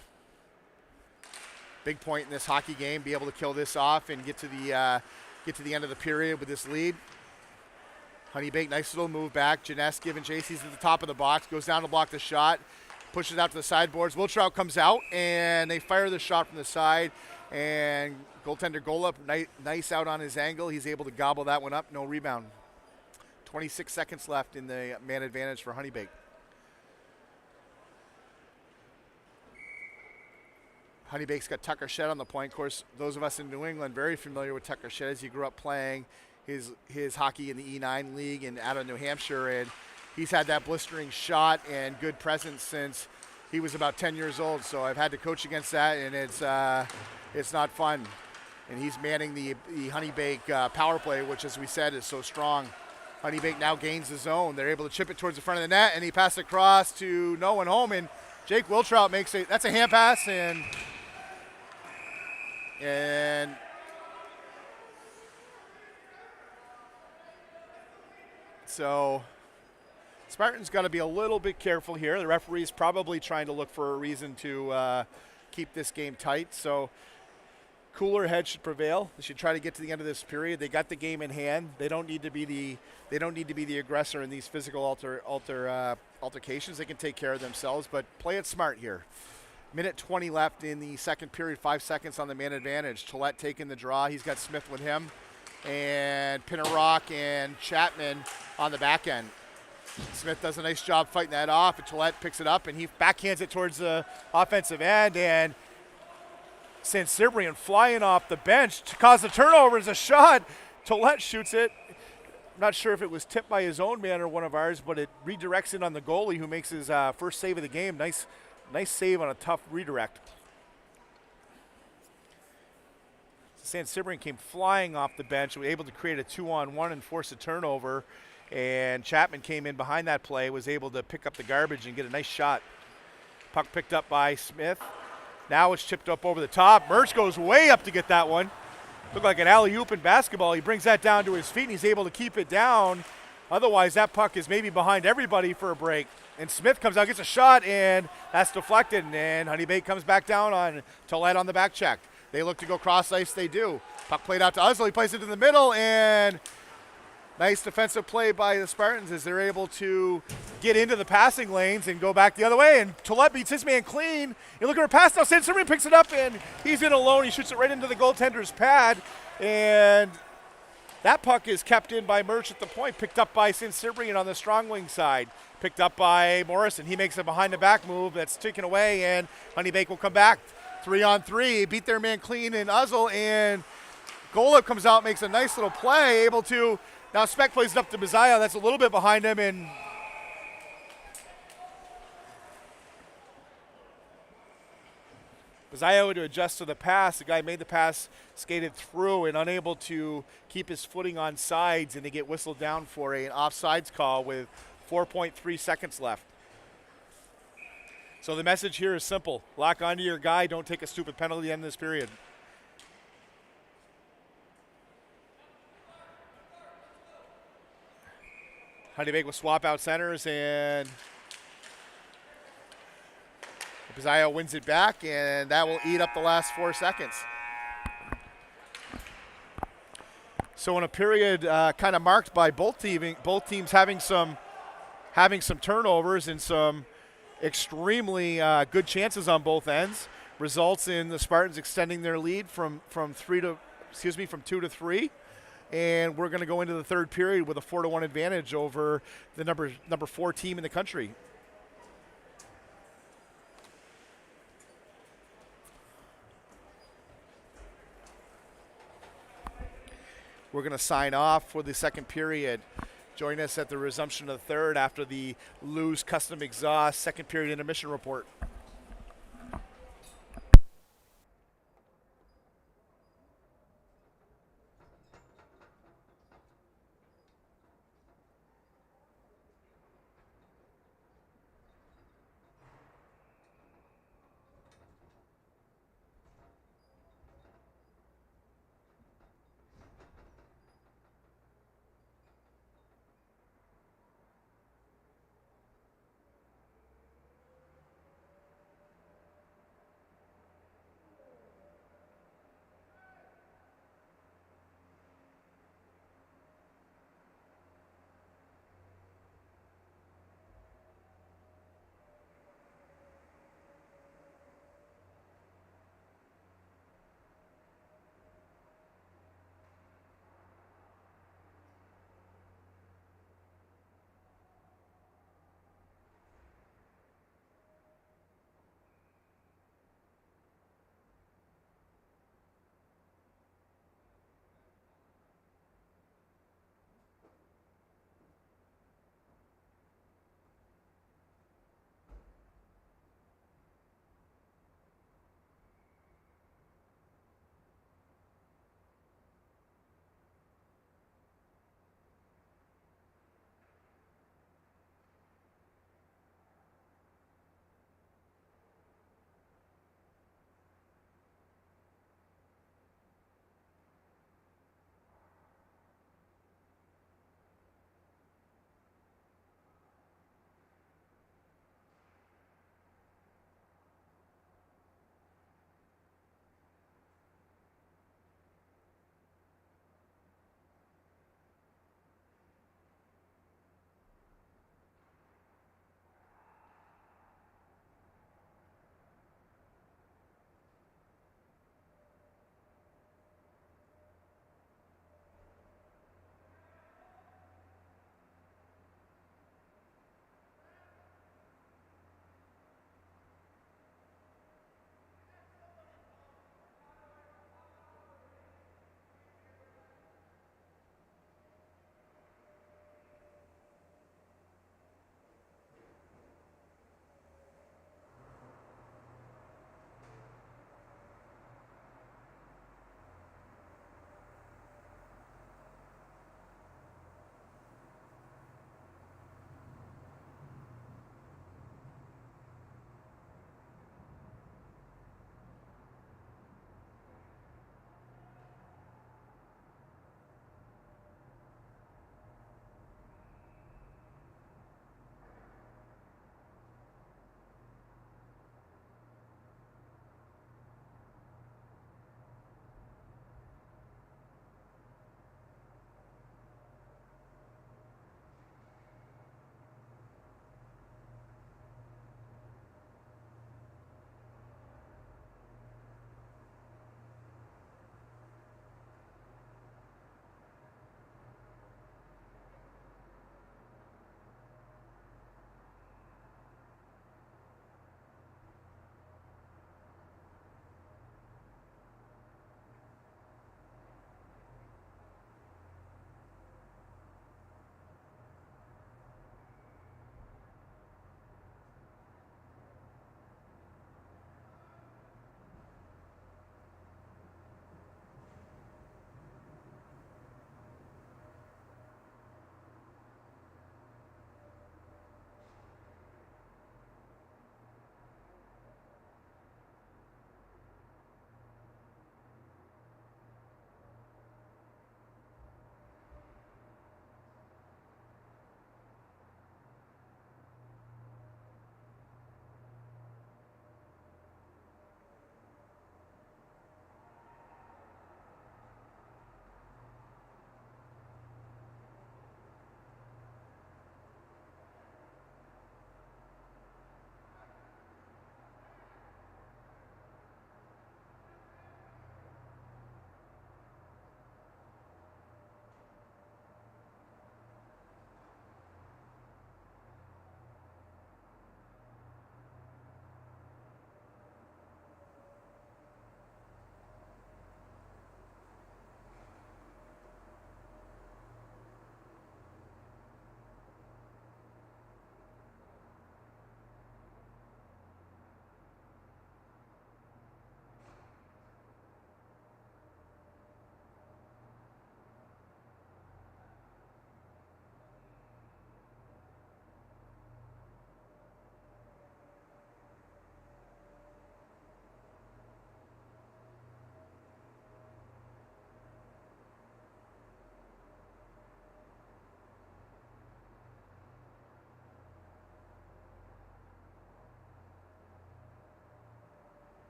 Big point in this hockey game, be able to kill this off and get to the end of the period with this lead. Honeybaked, nice little move back. Jeunesse giving chase. He's at the top of the box, goes down to block the shot, pushes out to the sideboards. Wiltrout comes out, and they fire the shot from the side. And goaltender Golub, nice out on his angle. He's able to gobble that one up. No rebound. 26 seconds left in the man advantage for Honeybaked. Honeybaked's got Tucker Shed on the point. Of course, those of us in New England very familiar with Tucker Shed as he grew up playing his hockey in the E9 League and out of New Hampshire. And he's had that blistering shot and good presence since he was about 10 years old. So I've had to coach against that, and it's not fun. And he's manning the Honeybaked power play, which, as we said, is so strong. Honeybaked now gains the zone. They're able to chip it towards the front of the net, and he passed across to no one home. And Jake Wiltrout that's a hand pass, and so Spartans got to be a little bit careful here. The referee's probably trying to look for a reason to keep this game tight. So cooler heads should prevail. They should try to get to the end of this period. They got the game in hand. They don't need to be the aggressor in these physical altercations. They can take care of themselves, but play it smart here. Minute 20 left in the second period, 5 seconds on the man advantage. Tillett taking the draw. He's got Smith with him, and Pinnerock and Chapman on the back end. Smith does a nice job fighting that off, and Tollett picks it up, and he backhands it towards the offensive end, and San Cibrian flying off the bench to cause a turnover as a shot. Tollett shoots it. I'm not sure if it was tipped by his own man or one of ours, but it redirects it on the goalie, who makes his first save of the game. Nice save on a tough redirect. San Cibrian came flying off the bench, was able to create a 2-on-1 and force a turnover. And Chapman came in behind that play, was able to pick up the garbage and get a nice shot. Puck picked up by Smith. Now it's chipped up over the top. Merch goes way up to get that one. Looked like an alley-oop in basketball. He brings that down to his feet, and he's able to keep it down. Otherwise, that puck is maybe behind everybody for a break. And Smith comes out, gets a shot, and that's deflected. And Honeybaked comes back down on Tollett on the back check. They look to go cross ice. They do. Puck played out to Uzzle. He plays it in the middle, and nice defensive play by the Spartans as they're able to get into the passing lanes and go back the other way. And Tollett beats his man clean. You look at her pass now. San Cibrian picks it up, and he's in alone. He shoots it right into the goaltender's pad. And that puck is kept in by Merch at the point. Picked up by San Cibrian on the strong wing side. Picked up by Morrison. He makes a behind-the-back move that's taken away, and Honeybaked will come back. 3-on-3. Beat their man clean in Uzzle, and Golub comes out, makes a nice little play, able to. Now Speck plays it up to Bizayo. That's a little bit behind him, and Bizayo to adjust to the pass. The guy made the pass, skated through, and unable to keep his footing on sides, and they get whistled down for an offsides call with 4.3 seconds left. So the message here is simple. Lock onto your guy. Don't take a stupid penalty at the end of this period. Honeybaked will swap out centers, and Bizayo wins it back, and that will eat up the last 4 seconds. So in a period kind of marked by both teams having some turnovers and some extremely good chances on both ends, results in the Spartans extending their lead from 2 to 3. And we're going to go into the third period with a 4-1 advantage over the number 4 team in the country. We're going to sign off for the second period. Join us at the resumption of the third after the Lose Custom Exhaust second period intermission report.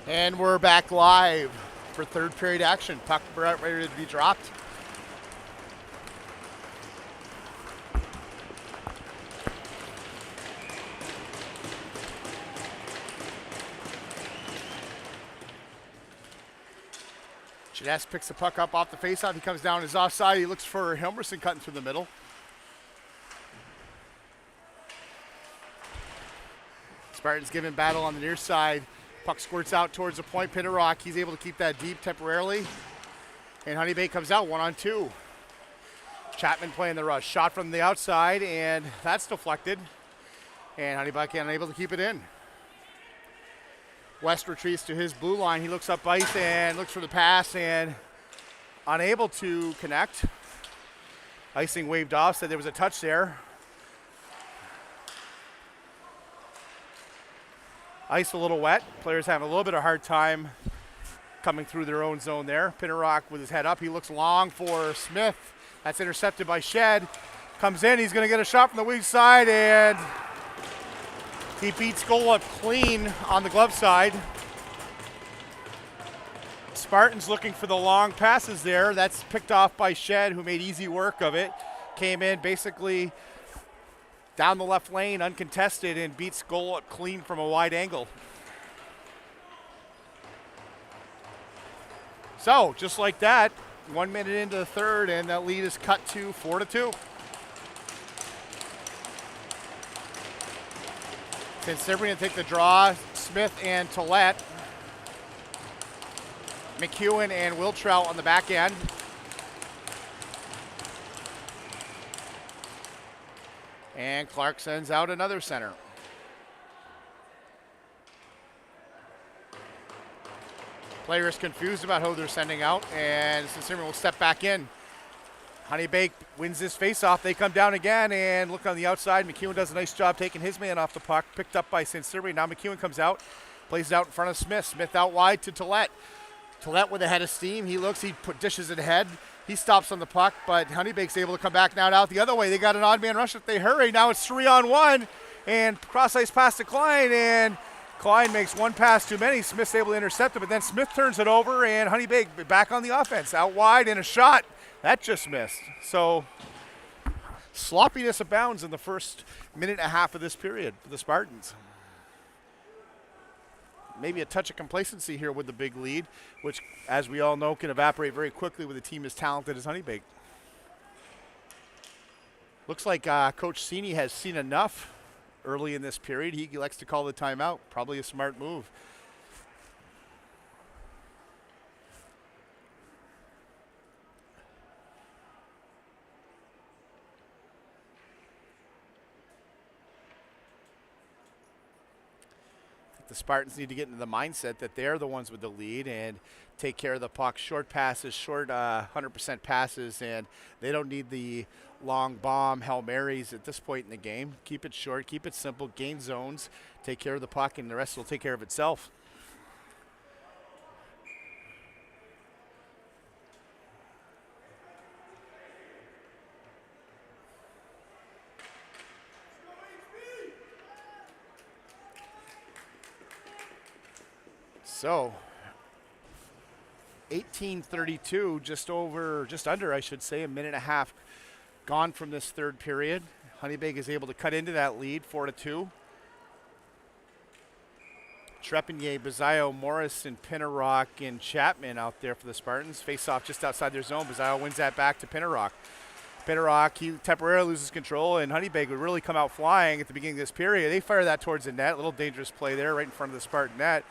And we're back live for third period action. Puck ready to be dropped. Jeunesse picks the puck up off the faceoff. He comes down his offside. He looks for Helmerson cutting through the middle. Spartans giving battle on the near side. Puck squirts out towards the point. Pinnerock, he's able to keep that deep temporarily. And Honeybaked comes out 1-on-2. Chapman playing the rush. Shot from the outside, and that's deflected. And Honeybaked unable to keep it in. West retreats to his blue line. He looks up ice and looks for the pass and unable to connect. Icing waved off, said there was a touch there. Ice a little wet. Players having a little bit of a hard time coming through their own zone there. Pinnerock with his head up. He looks long for Smith. That's intercepted by Shed. Comes in. He's going to get a shot from the weak side, and he beats goal up clean on the glove side. Spartans looking for the long passes there. That's picked off by Shed, who made easy work of it. Came in basically down the left lane, uncontested, and beats goal up clean from a wide angle. So, just like that, 1 minute into the third, and that lead is cut to 4-2. Since they're going to take the draw, Smith and Tillett. McEwen and Wiltrout on the back end. And Clark sends out another center. Players confused about who they're sending out, and Cincinnati will step back in. Honeybaked wins this faceoff. They come down again and look on the outside. McEwen does a nice job taking his man off the puck. Picked up by Cincinnati. Now McEwen comes out, plays it out in front of Smith. Smith out wide to Tillett. Tillett with a head of steam. He looks, dishes it ahead. He stops on the puck, but Honeybaked's able to come back now and out the other way. They got an odd man rush if they hurry. Now it's 3-on-1, and cross ice pass to Klein, and Klein makes one pass too many. Smith's able to intercept it, but then Smith turns it over, and Honeybaked back on the offense. Out wide and a shot. That just missed. So sloppiness abounds in the first minute and a half of this period for the Spartans. Maybe a touch of complacency here with the big lead, which, as we all know, can evaporate very quickly with a team as talented as Honeybaked. Looks like Coach Sini has seen enough early in this period. He likes to call the timeout. Probably a smart move. The Spartans need to get into the mindset that they're the ones with the lead and take care of the puck. Short passes, short 100% passes, and they don't need the long bomb Hail Marys at this point in the game. Keep it short, keep it simple, gain zones, take care of the puck, and the rest will take care of itself. So, 18:32, just under, I should say, a minute and a half gone from this third period. Honeybaked is able to cut into that lead, 4-2. Trepanier, Bazayo, Morrison, Pinnerock, and Chapman out there for the Spartans. Face off just outside their zone. Bazayo wins that back to Pinnerock. Pinnerock, he temporarily loses control, and Honeybaked would really come out flying at the beginning of this period. They fire that towards the net. A little dangerous play there right in front of the Spartan net.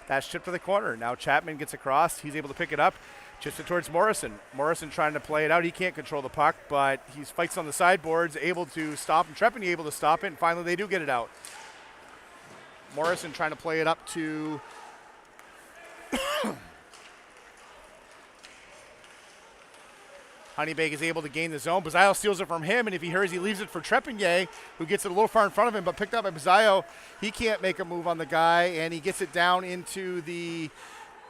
That's chipped to the corner. Now Chapman gets across. He's able to pick it up. Chips it towards Morrison. Morrison trying to play it out. He can't control the puck, but he fights on the sideboards, able to stop, and Trepanier able to stop it, and finally they do get it out. Morrison trying to play it up to Honeybaked is able to gain the zone. Bazayo steals it from him, and if he hurries, he leaves it for Trepanier, who gets it a little far in front of him, but picked up by Bazayo. He can't make a move on the guy, and he gets it down into the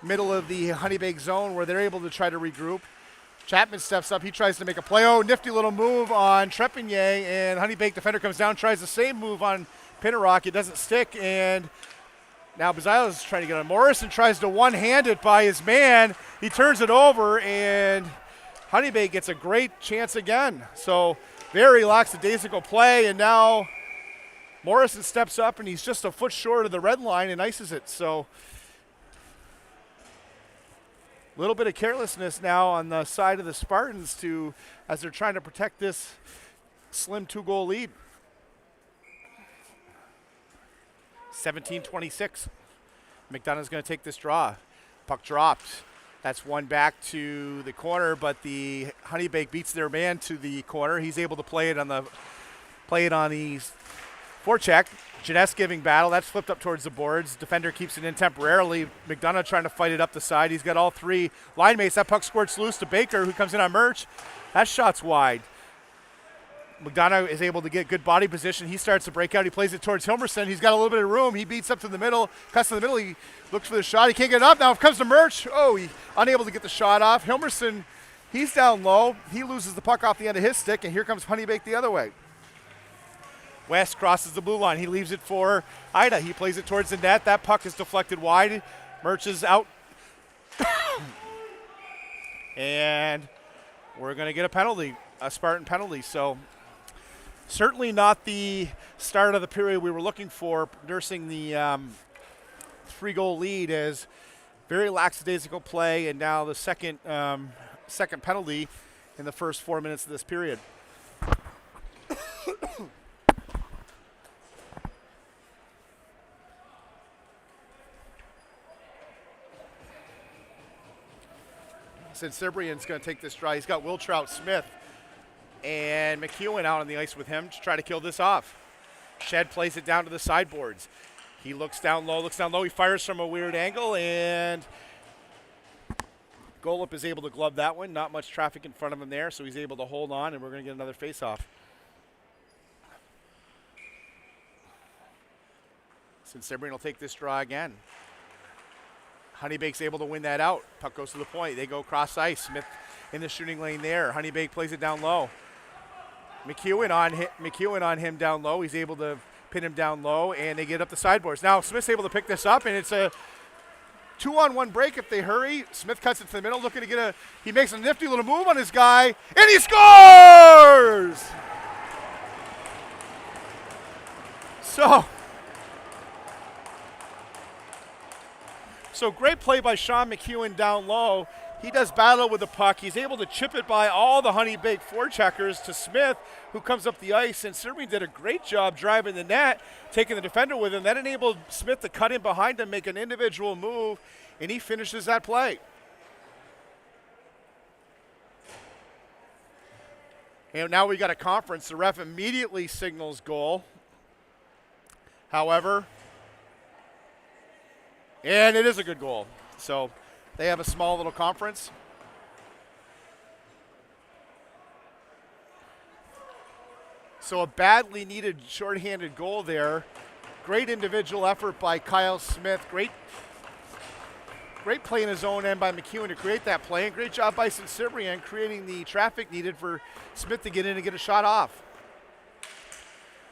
middle of the Honeybaked zone where they're able to try to regroup. Chapman steps up. He tries to make a play. Oh, nifty little move on Trepanier, and Honeybaked defender comes down, tries the same move on Pinnerock. It doesn't stick, and Now Bazila's trying to get on. Morrison tries to one-hand it by his man. He turns it over, and Honeybaked gets a great chance again. So very lackadaisical play, and now Morrison steps up, and he's just a foot short of the red line and ices it. So a little bit of carelessness now on the side of the Spartans as they're trying to protect this slim 2-goal lead. 17-26. McDonough's going to take this draw. Puck dropped. That's one back to the corner, but the Honeybaked beats their man to the corner. He's able to play it on the forecheck. Jeunesse giving battle. That's flipped up towards the boards. Defender keeps it in temporarily. McDonough trying to fight it up the side. He's got all three line mates. That puck squirts loose to Baker, who comes in on Murch. That shot's wide. McDonough is able to get good body position. He starts to break out. He plays it towards Hilmerson. He's got a little bit of room. He beats up to the middle, cuts to the middle. He looks for the shot. He can't get it up. Now it comes to Murch. Oh, he's unable to get the shot off. Hilmerson, he's down low. He loses the puck off the end of his stick, and here comes Honeybaked the other way. West crosses the blue line. He leaves it for Ida. He plays it towards the net. That puck is deflected wide. Murch is out. And we're going to get a penalty, a Spartan penalty. So certainly not the start of the period we were looking for, nursing the 3-goal lead, as very lackadaisical play, and now the second penalty in the first 4 minutes of this period. Since Cibrian's going to take this draw, he's got Wiltrout, Smith, and McEwen out on the ice with him to try to kill this off. Shed plays it down to the sideboards. He looks down low. He fires from a weird angle, and Golub is able to glove that one. Not much traffic in front of him there, so he's able to hold on, and we're going to get another face-off. Since Cibrian will take this draw again. Honeybaked's able to win that out. Puck goes to the point. They go cross ice. Smith in the shooting lane there. Honeybaked plays it down low. McEwen on him down low. He's able to pin him down low, and they get up the sideboards. Now Smith's able to pick this up, and it's a 2-on-1 break if they hurry. Smith cuts it to the middle, looking to get he makes a nifty little move on his guy, and he scores! So great play by Sean McEwen down low. He does battle with the puck. He's able to chip it by all the Honeybaked forecheckers to Smith, who comes up the ice. And Cibrian did a great job driving the net, taking the defender with him. That enabled Smith to cut in behind him, make an individual move, and he finishes that play. And now we got a conference. The ref immediately signals goal. However, and it is a good goal. So they have a small little conference. So a badly needed shorthanded goal there. Great individual effort by Kyle Smith. Great play in his own end by McEwen to create that play. And great job by Cibrian creating the traffic needed for Smith to get in and get a shot off.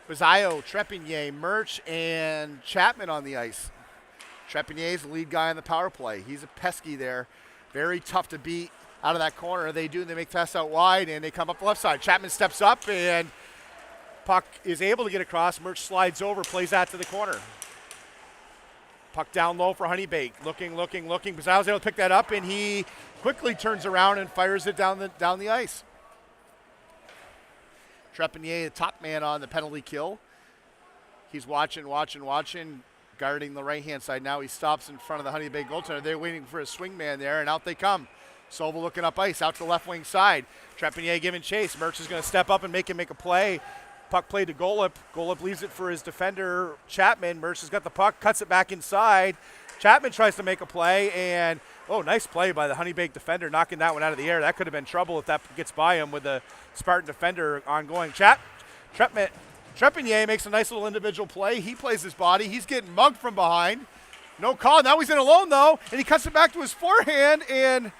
Bazio, Trepigny, Murch, and Chapman on the ice. Trepigny is the lead guy on the power play. He's a pesky there. Very tough to beat out of that corner. They make tests out wide, and they come up the left side. Chapman steps up, and puck is able to get across. Murch slides over, plays that to the corner. Puck down low for Honeybaked. Looking. Bazio's able to pick that up, and he quickly turns around and fires it down the ice. Trepigny, the top man on the penalty kill. He's watching, guarding the right-hand side. Now he stops in front of the Honeybaked goaltender. They're waiting for a swing man there, and out they come. Sova looking up ice, out to the left wing side. Trepigny giving chase. Murch is going to step up and make a play. Puck play to Golub. Golub leaves it for his defender, Chapman. Murch has got the puck, cuts it back inside. Chapman tries to make a play, and nice play by the Honeybaked defender, knocking that one out of the air. That could have been trouble if that gets by him with the Spartan defender ongoing. Trepigny makes a nice little individual play. He plays his body. He's getting mugged from behind. No call. Now he's in alone, though, and he cuts it back to his forehand, and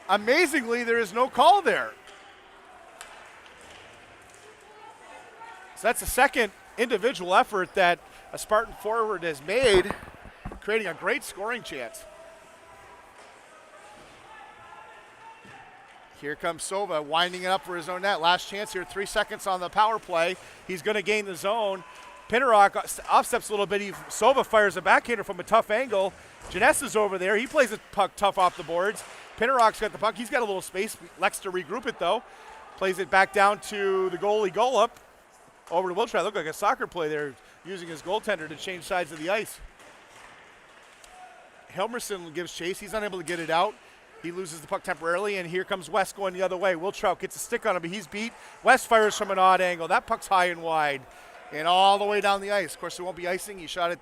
amazingly, there is no call there. So that's the second individual effort that a Spartan forward has made creating a great scoring chance. Here comes Sova, winding it up for his own net. Last chance here, 3 seconds on the power play. He's going to gain the zone. Pinnerock off-steps a little bit. Sova fires a backhander from a tough angle. Janess is over there. He plays the puck tough off the boards. Pinnerock's got the puck. He's got a little space. Elects to regroup it, though. Plays it back down to the goalie Golub. Over to Wiltshire. Looked like a soccer play there, using his goaltender to change sides of the ice. Helmerson gives chase. He's unable to get it out. He loses the puck temporarily, and here comes West going the other way. Wiltrout gets a stick on him, but he's beat. West fires from an odd angle. That puck's high and wide and all the way down the ice. Of course, there won't be icing. He shot it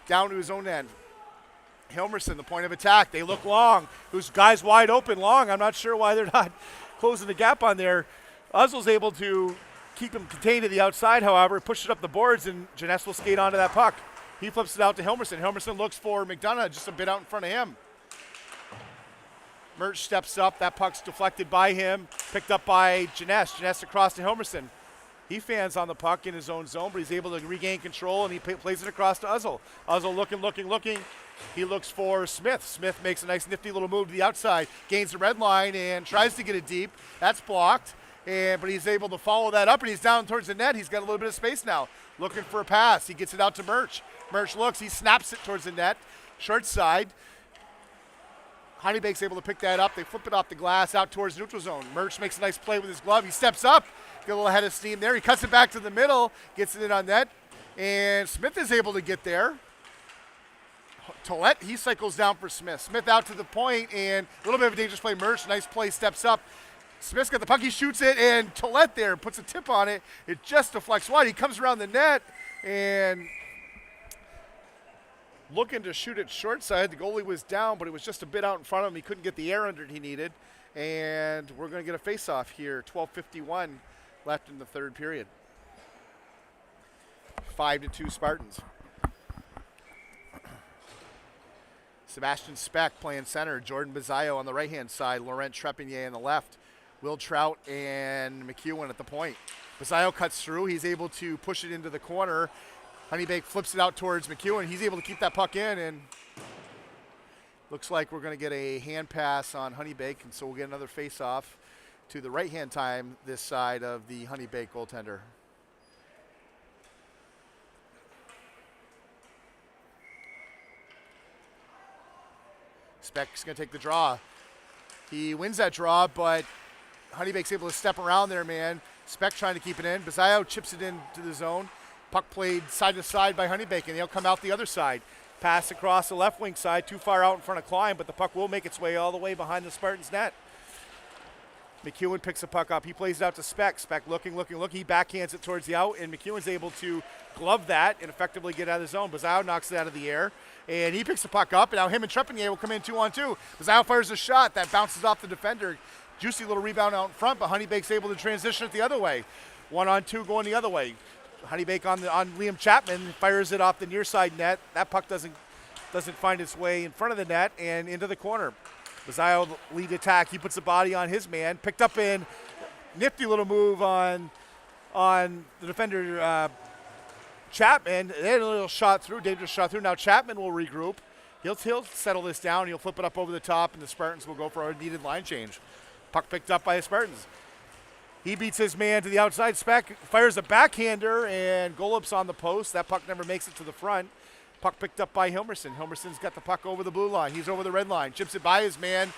down to his own end. Helmerson, the point of attack. They look long. Those guys wide open long. I'm not sure why they're not closing the gap on there. Uzzle's able to keep him contained to the outside, however, push it up the boards, and Janess will skate onto that puck. He flips it out to Helmerson. Helmerson looks for McDonough just a bit out in front of him. Mertz steps up. That puck's deflected by him, picked up by Janess. Janess across to Helmerson. He fans on the puck in his own zone, but he's able to regain control, and he plays it across to Uzzle. Uzzle looking. He looks for Smith. Smith makes a nice nifty little move to the outside, gains the red line, and tries to get it deep. That's blocked, but he's able to follow that up, and he's down towards the net. He's got a little bit of space now, looking for a pass. He gets it out to Mertz. Mertz looks. He snaps it towards the net, short side. Honeybake's able to pick that up. They flip it off the glass out towards neutral zone. Mertz makes a nice play with his glove. He steps up, get a little head of steam there. He cuts it back to the middle, gets it in on net, and Smith is able to get there. Tollett, he cycles down for Smith. Smith out to the point, and a little bit of a dangerous play. Mertz, nice play, steps up. Smith's got the puck, he shoots it, and Tollett there puts a tip on it. It just deflects wide. He comes around the net, and looking to shoot it short side. The goalie was down, but it was just a bit out in front of him. He couldn't get the air under it he needed. And we're going to get a face-off here. 12:51 left in the third period. 5-2 Spartans. Sebastian Speck playing center. Jordan Bizzaio on the right-hand side. Laurent Trepanier on the left. Will Trout and McEwen at the point. Bizzaio cuts through. He's able to push it into the corner. Honeybaked flips it out towards McEwen. He's able to keep that puck in, and looks like we're going to get a hand pass on Honeybaked, and so we'll get another face-off to the right-hand time this side of the Honeybaked goaltender. Speck's going to take the draw. He wins that draw, but Honeybake's able to step around there, man. Speck trying to keep it in. Bizzaio chips it into the zone. Puck played side to side by Honeybaked, and he'll come out the other side. Pass across the left wing side, too far out in front of Klein, but the puck will make its way all the way behind the Spartans' net. McEwen picks the puck up. He plays it out to Speck. Speck looking. He backhands it towards the out, and McEwen's able to glove that and effectively get out of the zone. Bizzaio knocks it out of the air, and he picks the puck up, and now him and Trepanier will come in 2-on-2. Bizzaio fires a shot that bounces off the defender. Juicy little rebound out in front, but Honeybake's able to transition it the other way. 1-on-2 going the other way. Honeybaked on Liam Chapman, fires it off the near side net. That puck doesn't find its way in front of the net and into the corner. Bizzaio lead attack. He puts the body on his man. Picked up in nifty little move on the defender Chapman. Then a little shot through, dangerous shot through. Now Chapman will regroup. He'll settle this down. He'll flip it up over the top, and the Spartans will go for a needed line change. Puck picked up by the Spartans. He beats his man to the outside. Speck fires a backhander, and Golub's on the post. That puck never makes it to the front. Puck picked up by Helmerson. Helmerson's got the puck over the blue line. He's over the red line. Chips it by his man.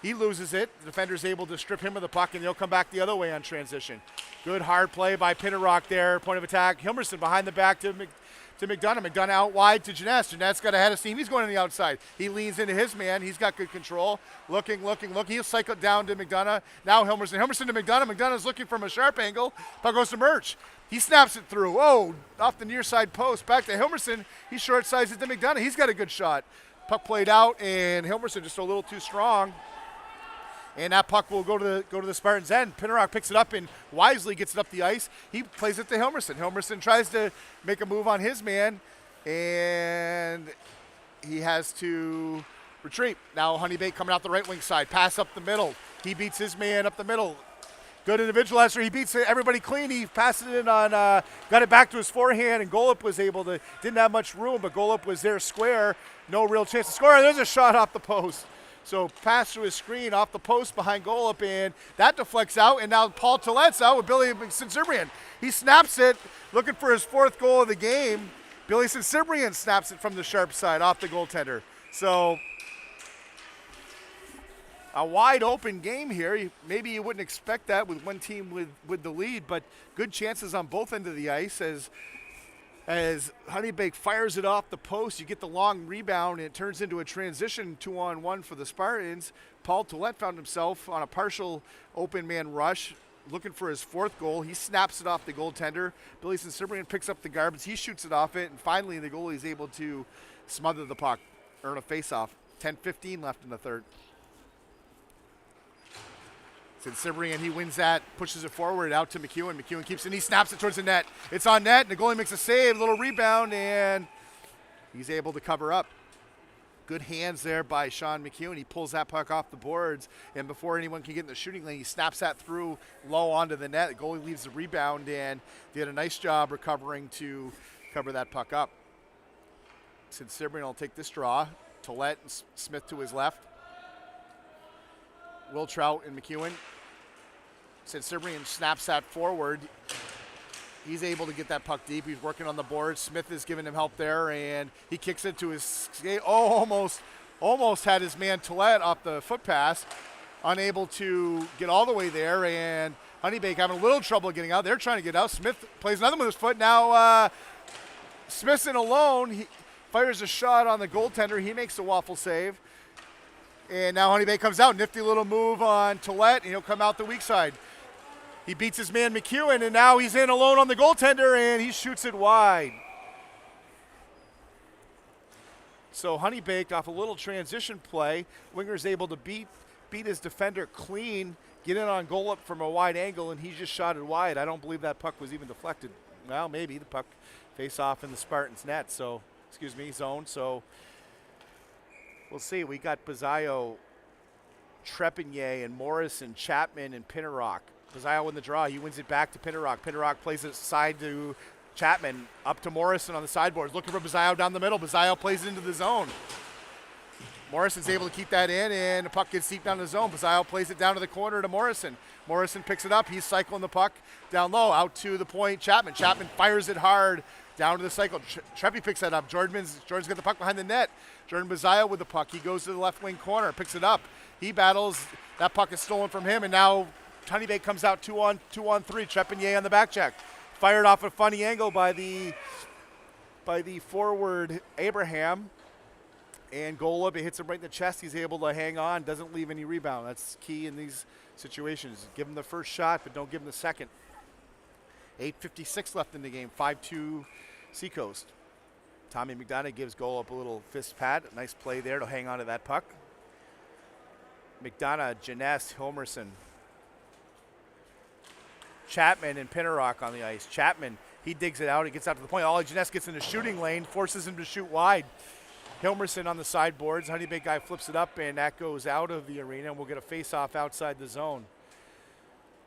He loses it. The defender's able to strip him of the puck, and they'll come back the other way on transition. Good hard play by Pinnerock there. Point of attack. Helmerson behind the back to McDonough. McDonough out wide to Janess. Janess got a head of steam. He's going on the outside. He leans into his man. He's got good control. Looking. He'll cycle down to McDonough. Now Helmerson. Helmerson to McDonough. McDonough's looking from a sharp angle. Puck goes to Mertz. He snaps it through. Oh, off the near side post. Back to Helmerson. He short sides it to McDonough. He's got a good shot. Puck played out, and Helmerson just a little too strong. And that puck will go to the Spartans' end. Pinnerock picks it up and wisely gets it up the ice. He plays it to Helmerson. Helmerson tries to make a move on his man, and he has to retreat. Now Honeybaked coming out the right wing side. Pass up the middle. He beats his man up the middle. Good individual answer. He beats everybody clean. He passes it in on, got it back to his forehand, and Golub was able to, didn't have much room, but Golub was there square. No real chance to score. There's a shot off the post. So pass through his screen off the post behind Golub, and that deflects out, and now Paul Tillet's out with Billy Sinsibrian. He snaps it, looking for his 4th goal of the game. Billy Sinsibrian snaps it from the sharp side off the goaltender. So a wide open game here. Maybe you wouldn't expect that with one team with the lead, but good chances on both ends of the ice as Honeybaked fires it off the post. You get the long rebound, and it turns into a transition 2-on-1 for the Spartans. Paul Tillet found himself on a partial open man rush, looking for his 4th goal. He snaps it off the goaltender. Billy Sinsibrian picks up the garbage. He shoots it off it, and finally the goalie is able to smother the puck, earn a face-off. 10:15 left in the third. Sinsibrian, he wins that, pushes it forward out to McEwen. McEwen keeps it, and he snaps it towards the net. It's on net, and the goalie makes a save, a little rebound, and he's able to cover up. Good hands there by Sean McEwen. He pulls that puck off the boards, and before anyone can get in the shooting lane, he snaps that through low onto the net. The goalie leaves the rebound, and did a nice job recovering to cover that puck up. Sinsibrian will take this draw. Tillet and Smith to his left. Will Trout and McEwen. Sinsibrian snaps that forward. He's able to get that puck deep. He's working on the board. Smith is giving him help there, and he kicks it to his skate. Oh, almost had his man Tillet off the foot pass. Unable to get all the way there, and Honeybaked having a little trouble getting out. They're trying to get out. Smith plays another one with his foot. Now Smith's in alone. He fires a shot on the goaltender. He makes a waffle save. And now Honeybaked comes out. Nifty little move on Tillet, and he'll come out the weak side. He beats his man McEwen, and now he's in alone on the goaltender, and he shoots it wide. So Honeybaked off a little transition play. Winger's able to beat his defender clean, get in on goal up from a wide angle, and he just shot it wide. I don't believe that puck was even deflected. Well, maybe the puck face off in the Spartans' net, so, zone. So we'll see. We got Bazzaio, Trepanier, and Morrison, Chapman, and Pinnerock. Bazzaio in the draw. He wins it back to Pinnerock. Pinnerock plays it side to Chapman, up to Morrison on the sideboards, looking for Bazzaio down the middle. Bazzaio plays it into the zone. Morrison's able to keep that in, and the puck gets deep down the zone. Bazzaio plays it down to the corner to Morrison. Morrison picks it up. He's cycling the puck down low, out to the point. Chapman fires it hard down to the cycle. Treppy picks that up. Jordan's got the puck behind the net. Jordan Bazzaio with the puck. He goes to the left wing corner, picks it up. He battles. That puck is stolen from him, and now Honeybaked comes out 2-on-3. Trepanier on the back check. Fired off a funny angle by the forward Abraham. And Golub, it hits him right in the chest. He's able to hang on, doesn't leave any rebound. That's key in these situations. Give him the first shot, but don't give him the second. 8:56 left in the game, 5-2 Seacoast. Tommy McDonough gives Golub a little fist pat. Nice play there to hang on to that puck. McDonough, Janess, Hilmerson. Chapman and Pinnerock on the ice. Chapman, he digs it out. He gets out to the point. Ollie Janess gets in the shooting lane, forces him to shoot wide. Hilmerson on the sideboards. Honeybaked guy flips it up, and that goes out of the arena, and we'll get a face-off outside the zone.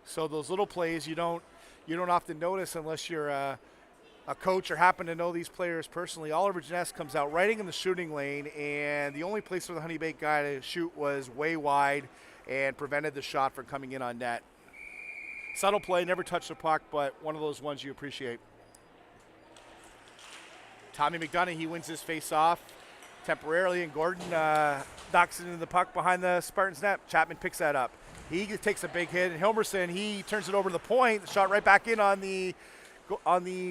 So those little plays you don't often notice unless you're a coach or happen to know these players personally. Oliver Janess comes out right in the shooting lane, and the only place for the Honeybaked guy to shoot was way wide and prevented the shot from coming in on net. Subtle play, never touched the puck, but one of those ones you appreciate. Tommy McDonough, he wins his face-off temporarily, and Gordon knocks it into the puck behind the Spartans net. Chapman picks that up. He takes a big hit, and Hilmerson, he turns it over to the point. The shot right back in on the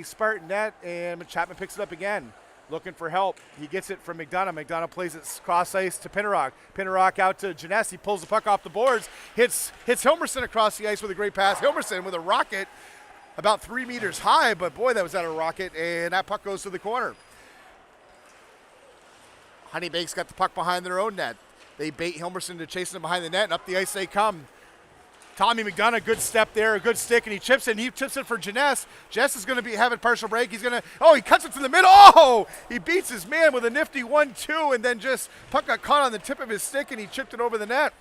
Spartan net, and Chapman picks it up again, looking for help. He gets it from McDonough. McDonough plays it cross ice to Pinnerock. Pinnerock out to Janess. He pulls the puck off the boards, hits Hilmerson across the ice with a great pass. Hilmerson with a rocket about 3 meters high, but boy, that was out of a rocket, and that puck goes to the corner. Honeybaked's got the puck behind their own net. They bait Hilmerson to chase them behind the net, and up the ice they come. Tommy McDonough, good step there, a good stick, and he chips it. He chips it for Janess. Janess is going to have a partial break. He cuts it to the middle. Oh, he beats his man with a nifty 1-2, and then just puck got caught on the tip of his stick, and he chipped it over the net.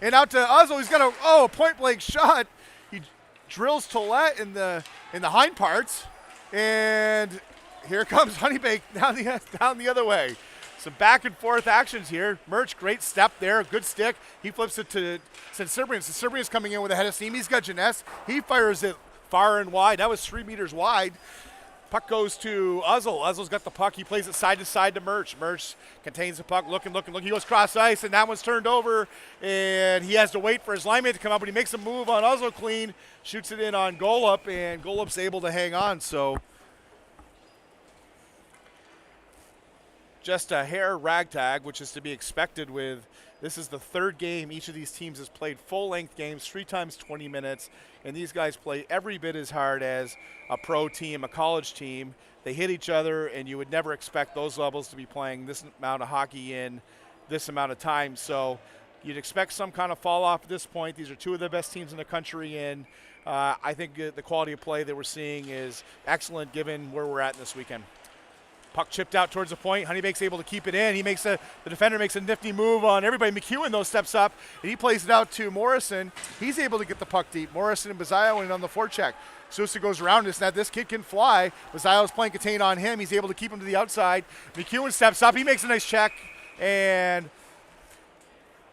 And out to Uzzo, he's got a point-blank shot. drills Tollett in the hind parts, and here comes Honeybaked down the other way. Some back and forth actions here. Murch, great step there, good stick. He flips it to Sensibrian. Sensibrian's coming in with a head of steam. He's got Janess. He fires it far and wide. That was 3 meters wide. Puck goes to Uzzle. Uzzle's got the puck. He plays it side to side to Murch. Murch contains the puck, looking. He goes cross ice, and that one's turned over, and he has to wait for his lineman to come up, but he makes a move on Uzzle clean, shoots it in on Golub, and Golub's able to hang on. So just a hair ragtag, which is to be expected with this is the third game each of these teams has played full-length games, 3 times 20 minutes, and these guys play every bit as hard as a pro team, a college team. They hit each other, and you would never expect those levels to be playing this amount of hockey in this amount of time. So you'd expect some kind of fall-off at this point. These are 2 of the best teams in the country, and I think the quality of play that we're seeing is excellent given where we're at in this weekend. Puck chipped out towards the point. Honeybake's able to keep it in. The defender makes a nifty move on everybody. McEwen, though, steps up, and he plays it out to Morrison. He's able to get the puck deep. Morrison and Bazayo in on the forecheck. Sousa goes around this. Now this kid can fly. Bazayo's playing contain on him. He's able to keep him to the outside. McEwen steps up. He makes a nice check, and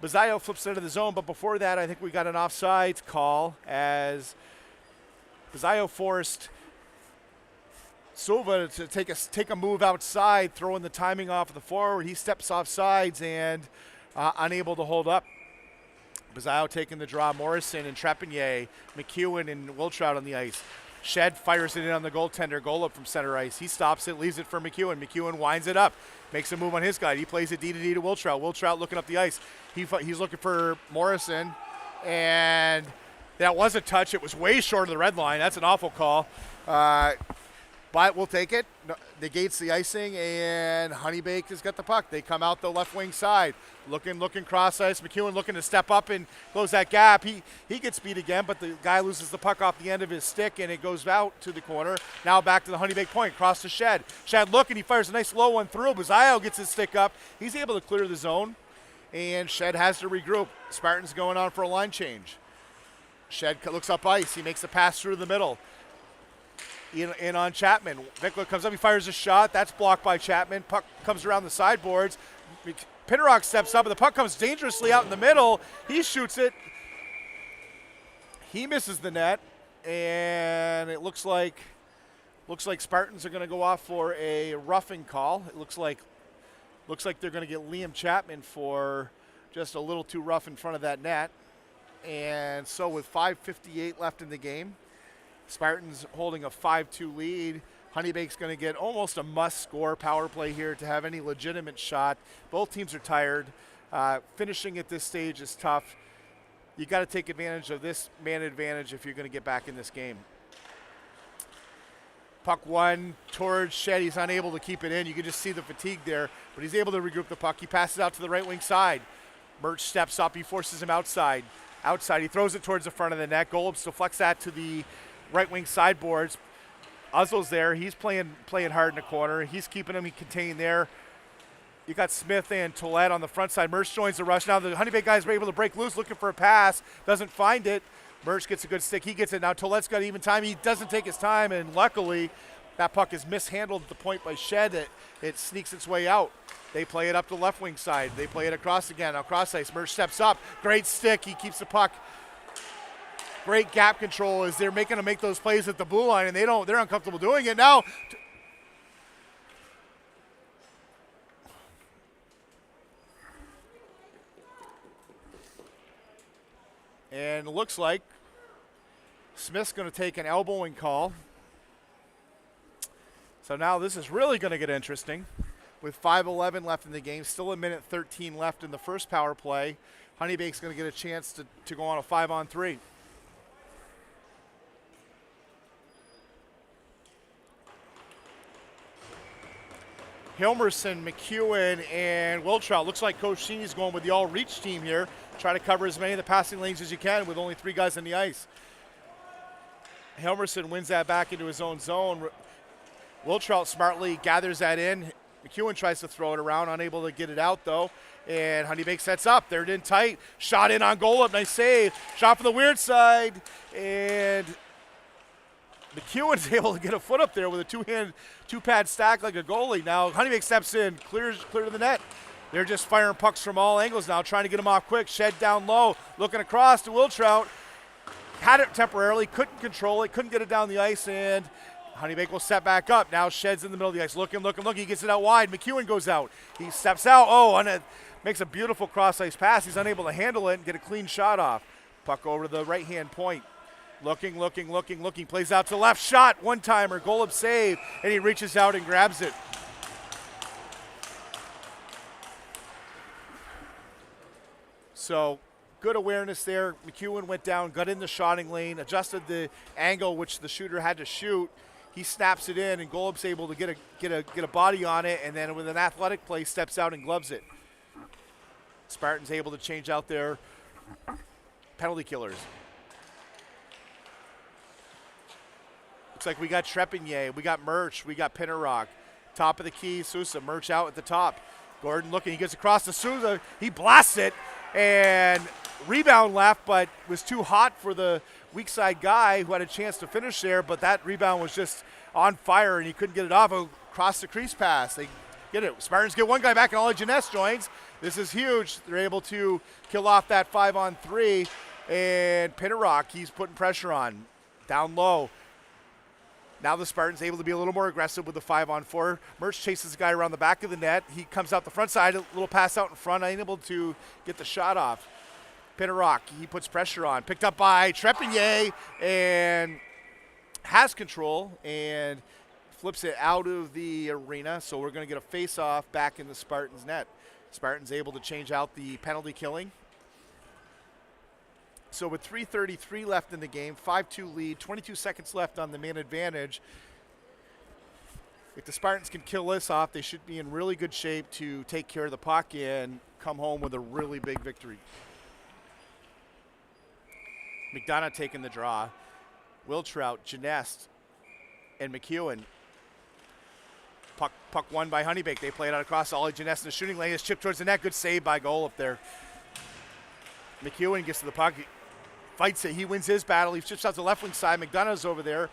Bazayo flips it into the zone. But before that, I think we got an offsides call as Bazayo forced Silva to take a move outside, throwing the timing off of the forward. He steps off sides and unable to hold up. Bazayo taking the draw. Morrison and Trepanier, McEwen and Wiltrout on the ice. Shed fires it in on the goaltender. Golub from center ice. He stops it, leaves it for McEwen. McEwen winds it up, makes a move on his guy. He plays it D to Wiltrout. Wiltrout looking up the ice. He's looking for Morrison, and that was a touch. It was way short of the red line. That's an awful call. But we'll take it. Negates the icing, and Honeybaked has got the puck. They come out the left wing side. Looking cross ice. McEwen looking to step up and close that gap. He gets beat again, but the guy loses the puck off the end of his stick, and it goes out to the corner. Now back to the Honeybaked point, cross to Shed. Shed looking, he fires a nice low one through. Bazayo gets his stick up. He's able to clear the zone, and Shed has to regroup. Spartans going on for a line change. Shed looks up ice. He makes the pass through the middle. In on Chapman. Vikla comes up, he fires a shot. That's blocked by Chapman. Puck comes around the sideboards. Pinnerock steps up, and the puck comes dangerously out in the middle. He shoots it. He misses the net, and it looks like Spartans are going to go off for a roughing call. It looks like they're going to get Liam Chapman for just a little too rough in front of that net. And so with 5:58 left in the game, Spartans holding a 5-2 lead. Honeybake's going to get almost a must-score power play here to have any legitimate shot. Both teams are tired. Finishing at this stage is tough. You got to take advantage of this man advantage if you're going to get back in this game. Puck one towards Shed. He's unable to keep it in. You can just see the fatigue there, but he's able to regroup the puck. He passes out to the right wing side. Murch steps up. He forces him outside. He throws it towards the front of the net. Golub deflects that to the right wing sideboards. Uzzle's there. He's playing hard in the corner. He's keeping him contained there. You got Smith and Tollett on the front side. Murch joins the rush. Now the Honeybaked guys are able to break loose, looking for a pass. Doesn't find it. Murch gets a good stick. He gets it. Now Tollett's got even time. He doesn't take his time, and luckily that puck is mishandled at the point by Shed. It sneaks its way out. They play it up the left wing side. They play it across again. Now cross ice. Murch steps up. Great stick. He keeps the puck. Great gap control as they're making them make those plays at the blue line, and they're uncomfortable doing it now. And it looks like Smith's going to take an elbowing call. So now this is really going to get interesting. With 5:11 left in the game, still 1:13 left in the first power play. Honeybake's going to get a chance to go on a 5-on-3. Hilmerson, McEwen, and Wiltrout. Looks like Coach Sheeney's going with the all-reach team here. Try to cover as many of the passing lanes as you can with only 3 guys on the ice. Hilmerson wins that back into his own zone. Wiltrout smartly gathers that in. McEwen tries to throw it around, unable to get it out, though. And Honeybaked sets up. They're in tight. Shot in on Golub. Nice save. Shot from the weird side. And McEwen's able to get a foot up there with a two-pad stack like a goalie. Now Honeybaked steps in, clear to the net. They're just firing pucks from all angles now, trying to get him off quick. Shed down low, looking across to Wiltrout. Had it temporarily, couldn't control it, couldn't get it down the ice, and Honeybaked will set back up. Now Shed's in the middle of the ice, looking. He gets it out wide. McEwen goes out. He steps out. And it makes a beautiful cross-ice pass. He's unable to handle it and get a clean shot off. Puck over to the right-hand point. Looking. Plays out to the left. Shot, one-timer. Golub save, and he reaches out and grabs it. So good awareness there. McEwen went down, got in the shotting lane, adjusted the angle which the shooter had to shoot. He snaps it in, and Golub's able to get a body on it, and then with an athletic play, steps out and gloves it. Spartans able to change out their penalty killers. Looks like we got Trepanier, we got Murch, we got Pinnerock. Top of the key, Sousa. Murch out at the top. Gordon looking, he gets across to Sousa. He blasts it, and rebound left, but was too hot for the weak side guy who had a chance to finish there, but that rebound was just on fire, and he couldn't get it off. Across the crease pass. They get it. Spartans get one guy back, and Ollie Jeunesse joins. This is huge. They're able to kill off that 5-on-3, and Pinnerock, he's putting pressure on. Down low. Now the Spartans able to be a little more aggressive with the 5-on-4. Murch chases the guy around the back of the net. He comes out the front side, a little pass out in front, unable to get the shot off. Pinnerock, he puts pressure on. Picked up by Trepanier and has control and flips it out of the arena. So we're going to get a face-off back in the Spartans' net. Spartans able to change out the penalty killing. So with 3:33 left in the game, 5-2 lead, 22 seconds left on the man advantage. If the Spartans can kill this off, they should be in really good shape to take care of the puck and come home with a really big victory. McDonough taking the draw. Wiltrout, Jeunesse, and McEwen. Puck won by Honeybaked. They play it out across Ollie Jeunesse in the shooting lane. It's chipped towards the net. Good save by goal up there. McEwen gets to the puck. He fights it. He wins his battle. He chips out to the left wing side. McDonough's over there.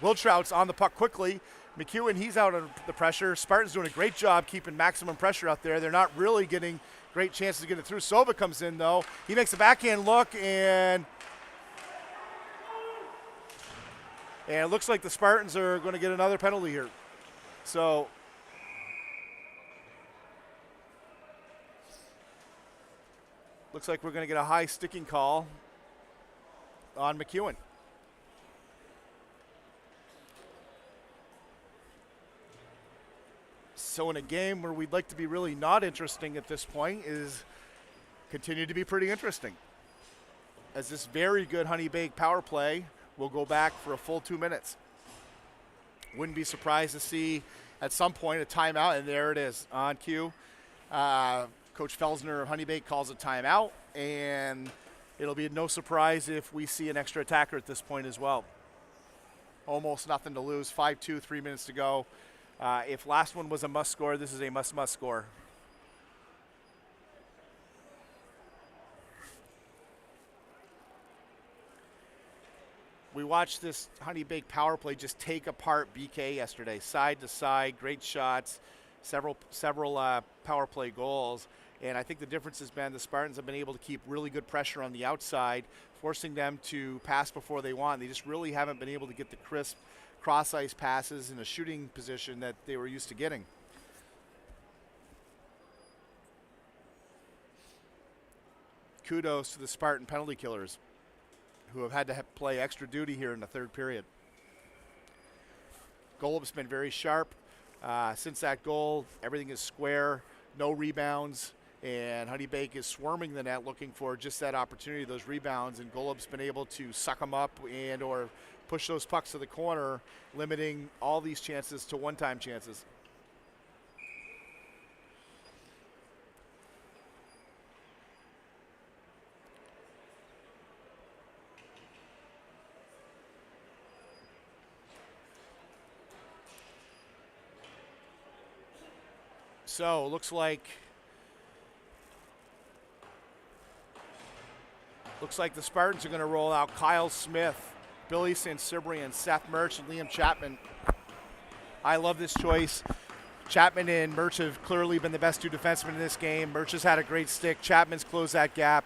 Wiltrout's on the puck quickly. McEwen, he's out of the pressure. Spartans doing a great job keeping maximum pressure out there. They're not really getting great chances to get it through. Sova comes in, though. He makes a backhand look, and it looks like the Spartans are going to get another penalty here. So looks like we're going to get a high sticking call on McEwen. So in a game where we'd like to be really not interesting at this point is continue to be pretty interesting, as this very good Honeybaked power play will go back for a full 2 minutes. Wouldn't be surprised to see at some point a timeout, and there it is on cue. Coach Felsner of Honeybaked calls a timeout, and it'll be no surprise if we see an extra attacker at this point as well. Almost nothing to lose. 5-2, 3 minutes to go. If last one was a must score, this is a must score. We watched this Honeybaked power play just take apart BK yesterday, side to side, great shots, several power play goals. And I think the difference has been the Spartans have been able to keep really good pressure on the outside, forcing them to pass before they want. They just really haven't been able to get the crisp cross-ice passes in a shooting position that they were used to getting. Kudos to the Spartan penalty killers, who have had to play extra duty here in the third period. Golub's been very sharp. Since that goal, everything is square, no rebounds, and Honeybaked is swarming the net looking for just that opportunity, those rebounds, and Golub's been able to suck them up and or push those pucks to the corner, limiting all these chances to one-time chances. So looks like the Spartans are going to roll out Kyle Smith Billy Sansebrian, Seth Murch, and Liam Chapman. I love this choice. Chapman and Murch have clearly been the best 2 defensemen in this game. Murch has had a great stick. Chapman's closed that gap.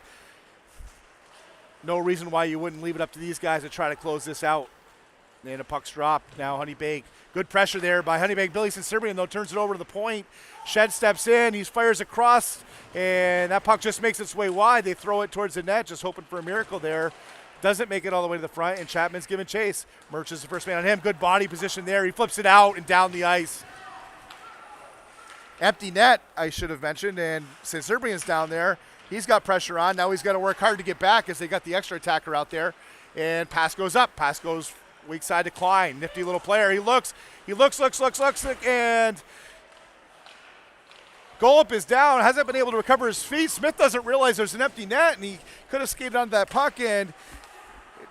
No reason why you wouldn't leave it up to these guys to try to close this out. And a puck's dropped. Now Honeybaked. Good pressure there by Honeybaked. Billy Sansebrian, though, turns it over to the point. Shed steps in. He fires across. And that puck just makes its way wide. They throw it towards the net, just hoping for a miracle there. Doesn't make it all the way to the front, and Chapman's giving chase. Murch is the first man on him. Good body position there. He flips it out and down the ice. Empty net, I should have mentioned, and Sansebrian's down there. He's got pressure on. Now he's got to work hard to get back as they got the extra attacker out there. And pass goes up. Pass goes weak side to Klein. Nifty little player. He looks, and Golub is down. Hasn't been able to recover his feet. Smith doesn't realize there's an empty net, and he could have skated onto that puck, and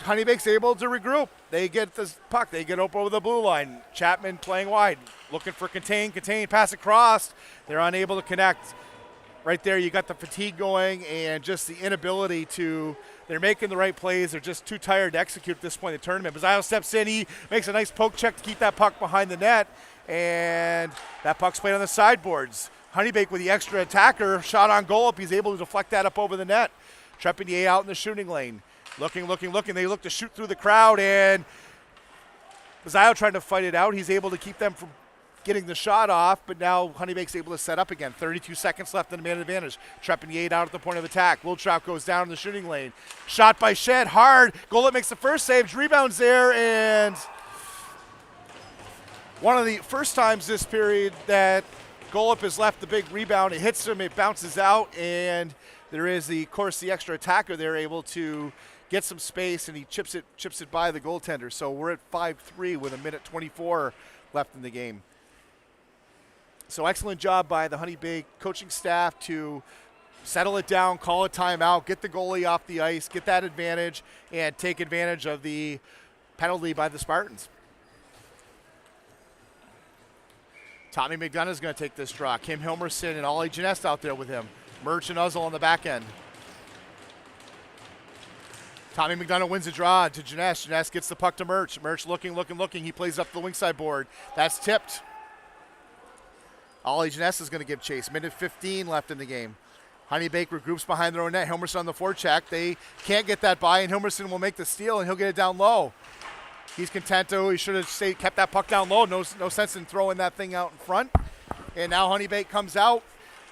Honeybake's able to regroup. They get the puck. They get over the blue line. Chapman playing wide, looking for contain, pass across. They're unable to connect. Right there, you got the fatigue going and just the inability to, they're making the right plays. They're just too tired to execute at this point in the tournament. Bazile steps in. He makes a nice poke check to keep that puck behind the net, and that puck's played on the sideboards. Honeybaked with the extra attacker, shot on goal up. He's able to deflect that up over the net. Trepanier out in the shooting lane. Looking. They look to shoot through the crowd, and Bazile trying to fight it out. He's able to keep them from getting the shot off, but now Honeybake's able to set up again. 32 seconds left in the man advantage. Trepanier out at the point of attack. Wiltrout goes down in the shooting lane. Shot by Shed, hard. Golub makes the first save, rebounds there, and one of the first times this period that Golub has left the big rebound. It hits him, it bounces out, and there is, of course, the extra attacker there able to get some space, and he chips it by the goaltender. So we're at 5-3 with 1:24 left in the game. So excellent job by the Honeybaked coaching staff to settle it down, call a timeout, get the goalie off the ice, get that advantage, and take advantage of the penalty by the Spartans. Tommy McDonough's going to take this draw. Kim Hilmerson and Ollie Janest out there with him. Murch and Uzzle on the back end. Tommy McDonough wins the draw to Janest. Janest gets the puck to Murch. Murch looking. He plays up the wing side board. That's tipped. Ollie Janest is going to give chase. 1:15 left in the game. Honeybaked regroups behind their own net. Hilmerson on the forecheck. They can't get that by, and Hilmerson will make the steal, and he'll get it down low. He's content to. He should have kept that puck down low. No sense in throwing that thing out in front. And now Honeybaked comes out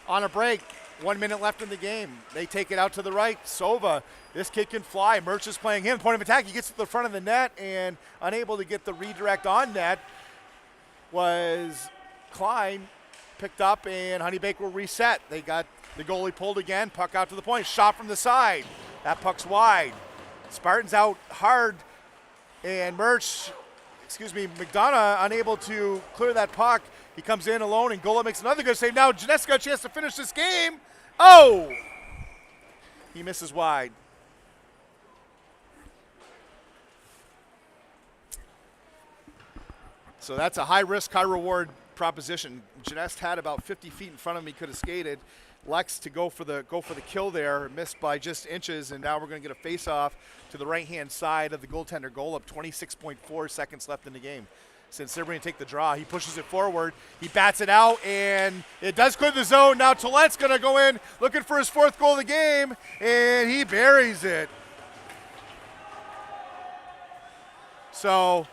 on a break. 1 minute left in the game. They take it out to the right. Sova, this kid can fly. Murch is playing him. Point of attack. He gets to the front of the net and unable to get the redirect on net was Klein. Picked up, and Honeybaked will reset. They got the goalie pulled again. Puck out to the point. Shot from the side. That puck's wide. Spartans out hard. And McDonough unable to clear that puck. He comes in alone, and Golub makes another good save. Now Janet's got a chance to finish this game. Oh! He misses wide. So that's a high-risk, high-reward proposition. Janest had about 50 feet in front of him. He could have skated. Lex to go for the kill there, missed by just inches, and now we're going to get a face-off to the right-hand side of the goaltender. Golub, 26.4 seconds left in the game. Sansebrian take the draw. He pushes it forward. He bats it out, and it does clear the zone. Now Toulette's going to go in looking for his 4th goal of the game, and he buries it. So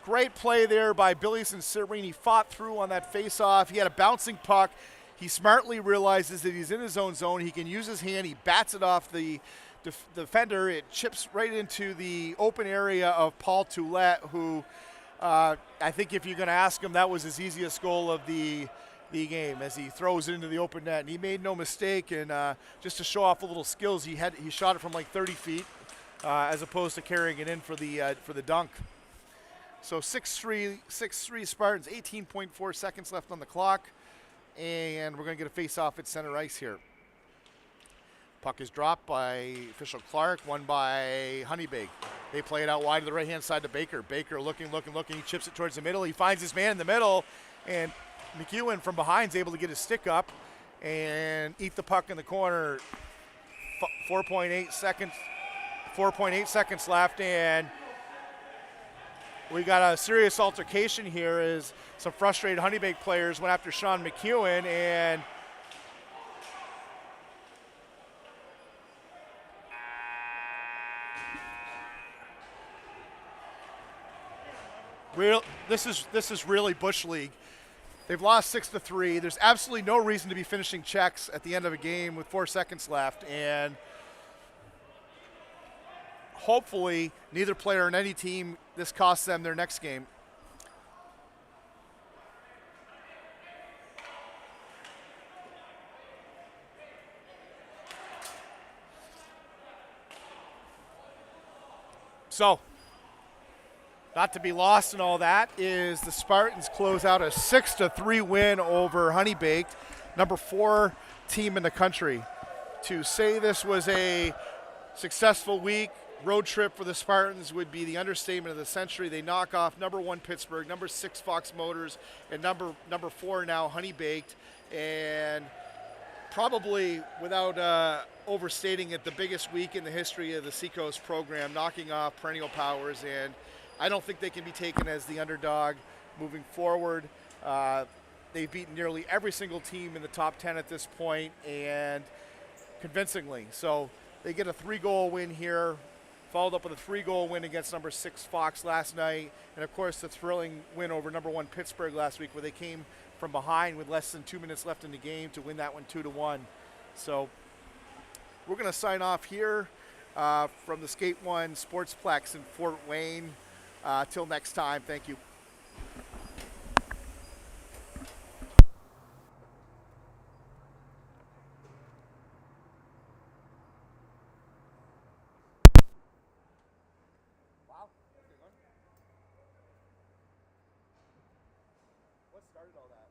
great play there by Billy Sansebrian. He fought through on that face-off. He had a bouncing puck. He smartly realizes that he's in his own zone. He can use his hand. He bats it off the defender. It chips right into the open area of Paul Toulette, who I think if you're going to ask him, that was his easiest goal of the game as he throws it into the open net. And he made no mistake. And just to show off a little skills, he shot it from like 30 feet as opposed to carrying it in for the dunk. So 6-3 Spartans, 18.4 seconds left on the clock. And we're going to get a face-off at center ice here. Puck is dropped by official Clark, won by Honeybaked. They play it out wide to the right-hand side to Baker. Baker looking. He chips it towards the middle. He finds his man in the middle, and McEwen from behind is able to get his stick up and eat the puck in the corner. 4.8 seconds left, and We got a serious altercation here as some frustrated Honeybaked players went after Sean McEwen, and this is really Bush League. They've lost 6-3. There's absolutely no reason to be finishing checks at the end of a game with 4 seconds left, and hopefully neither player on any team, this costs them their next game. So, not to be lost in all that is the Spartans close out a 6-3 win over Honeybaked, number 4 team in the country. To say this was a successful week, road trip for the Spartans would be the understatement of the century. They knock off number 1 Pittsburgh, number 6 Fox Motors, and number 4 now Honeybaked, and probably without overstating it, the biggest week in the history of the Seacoast program, knocking off perennial powers, and I don't think they can be taken as the underdog moving forward. They've beaten nearly every single team in the top 10 at this point, and convincingly. So they get a 3-goal win here, followed up with a 3-goal win against number 6 Fox last night, and of course the thrilling win over number 1 Pittsburgh last week, where they came from behind with less than 2 minutes left in the game to win that one 2-1. So we're going to sign off here from the Skate One Sportsplex in Fort Wayne. Till next time, thank you. Wow, that's a good one. What started all that?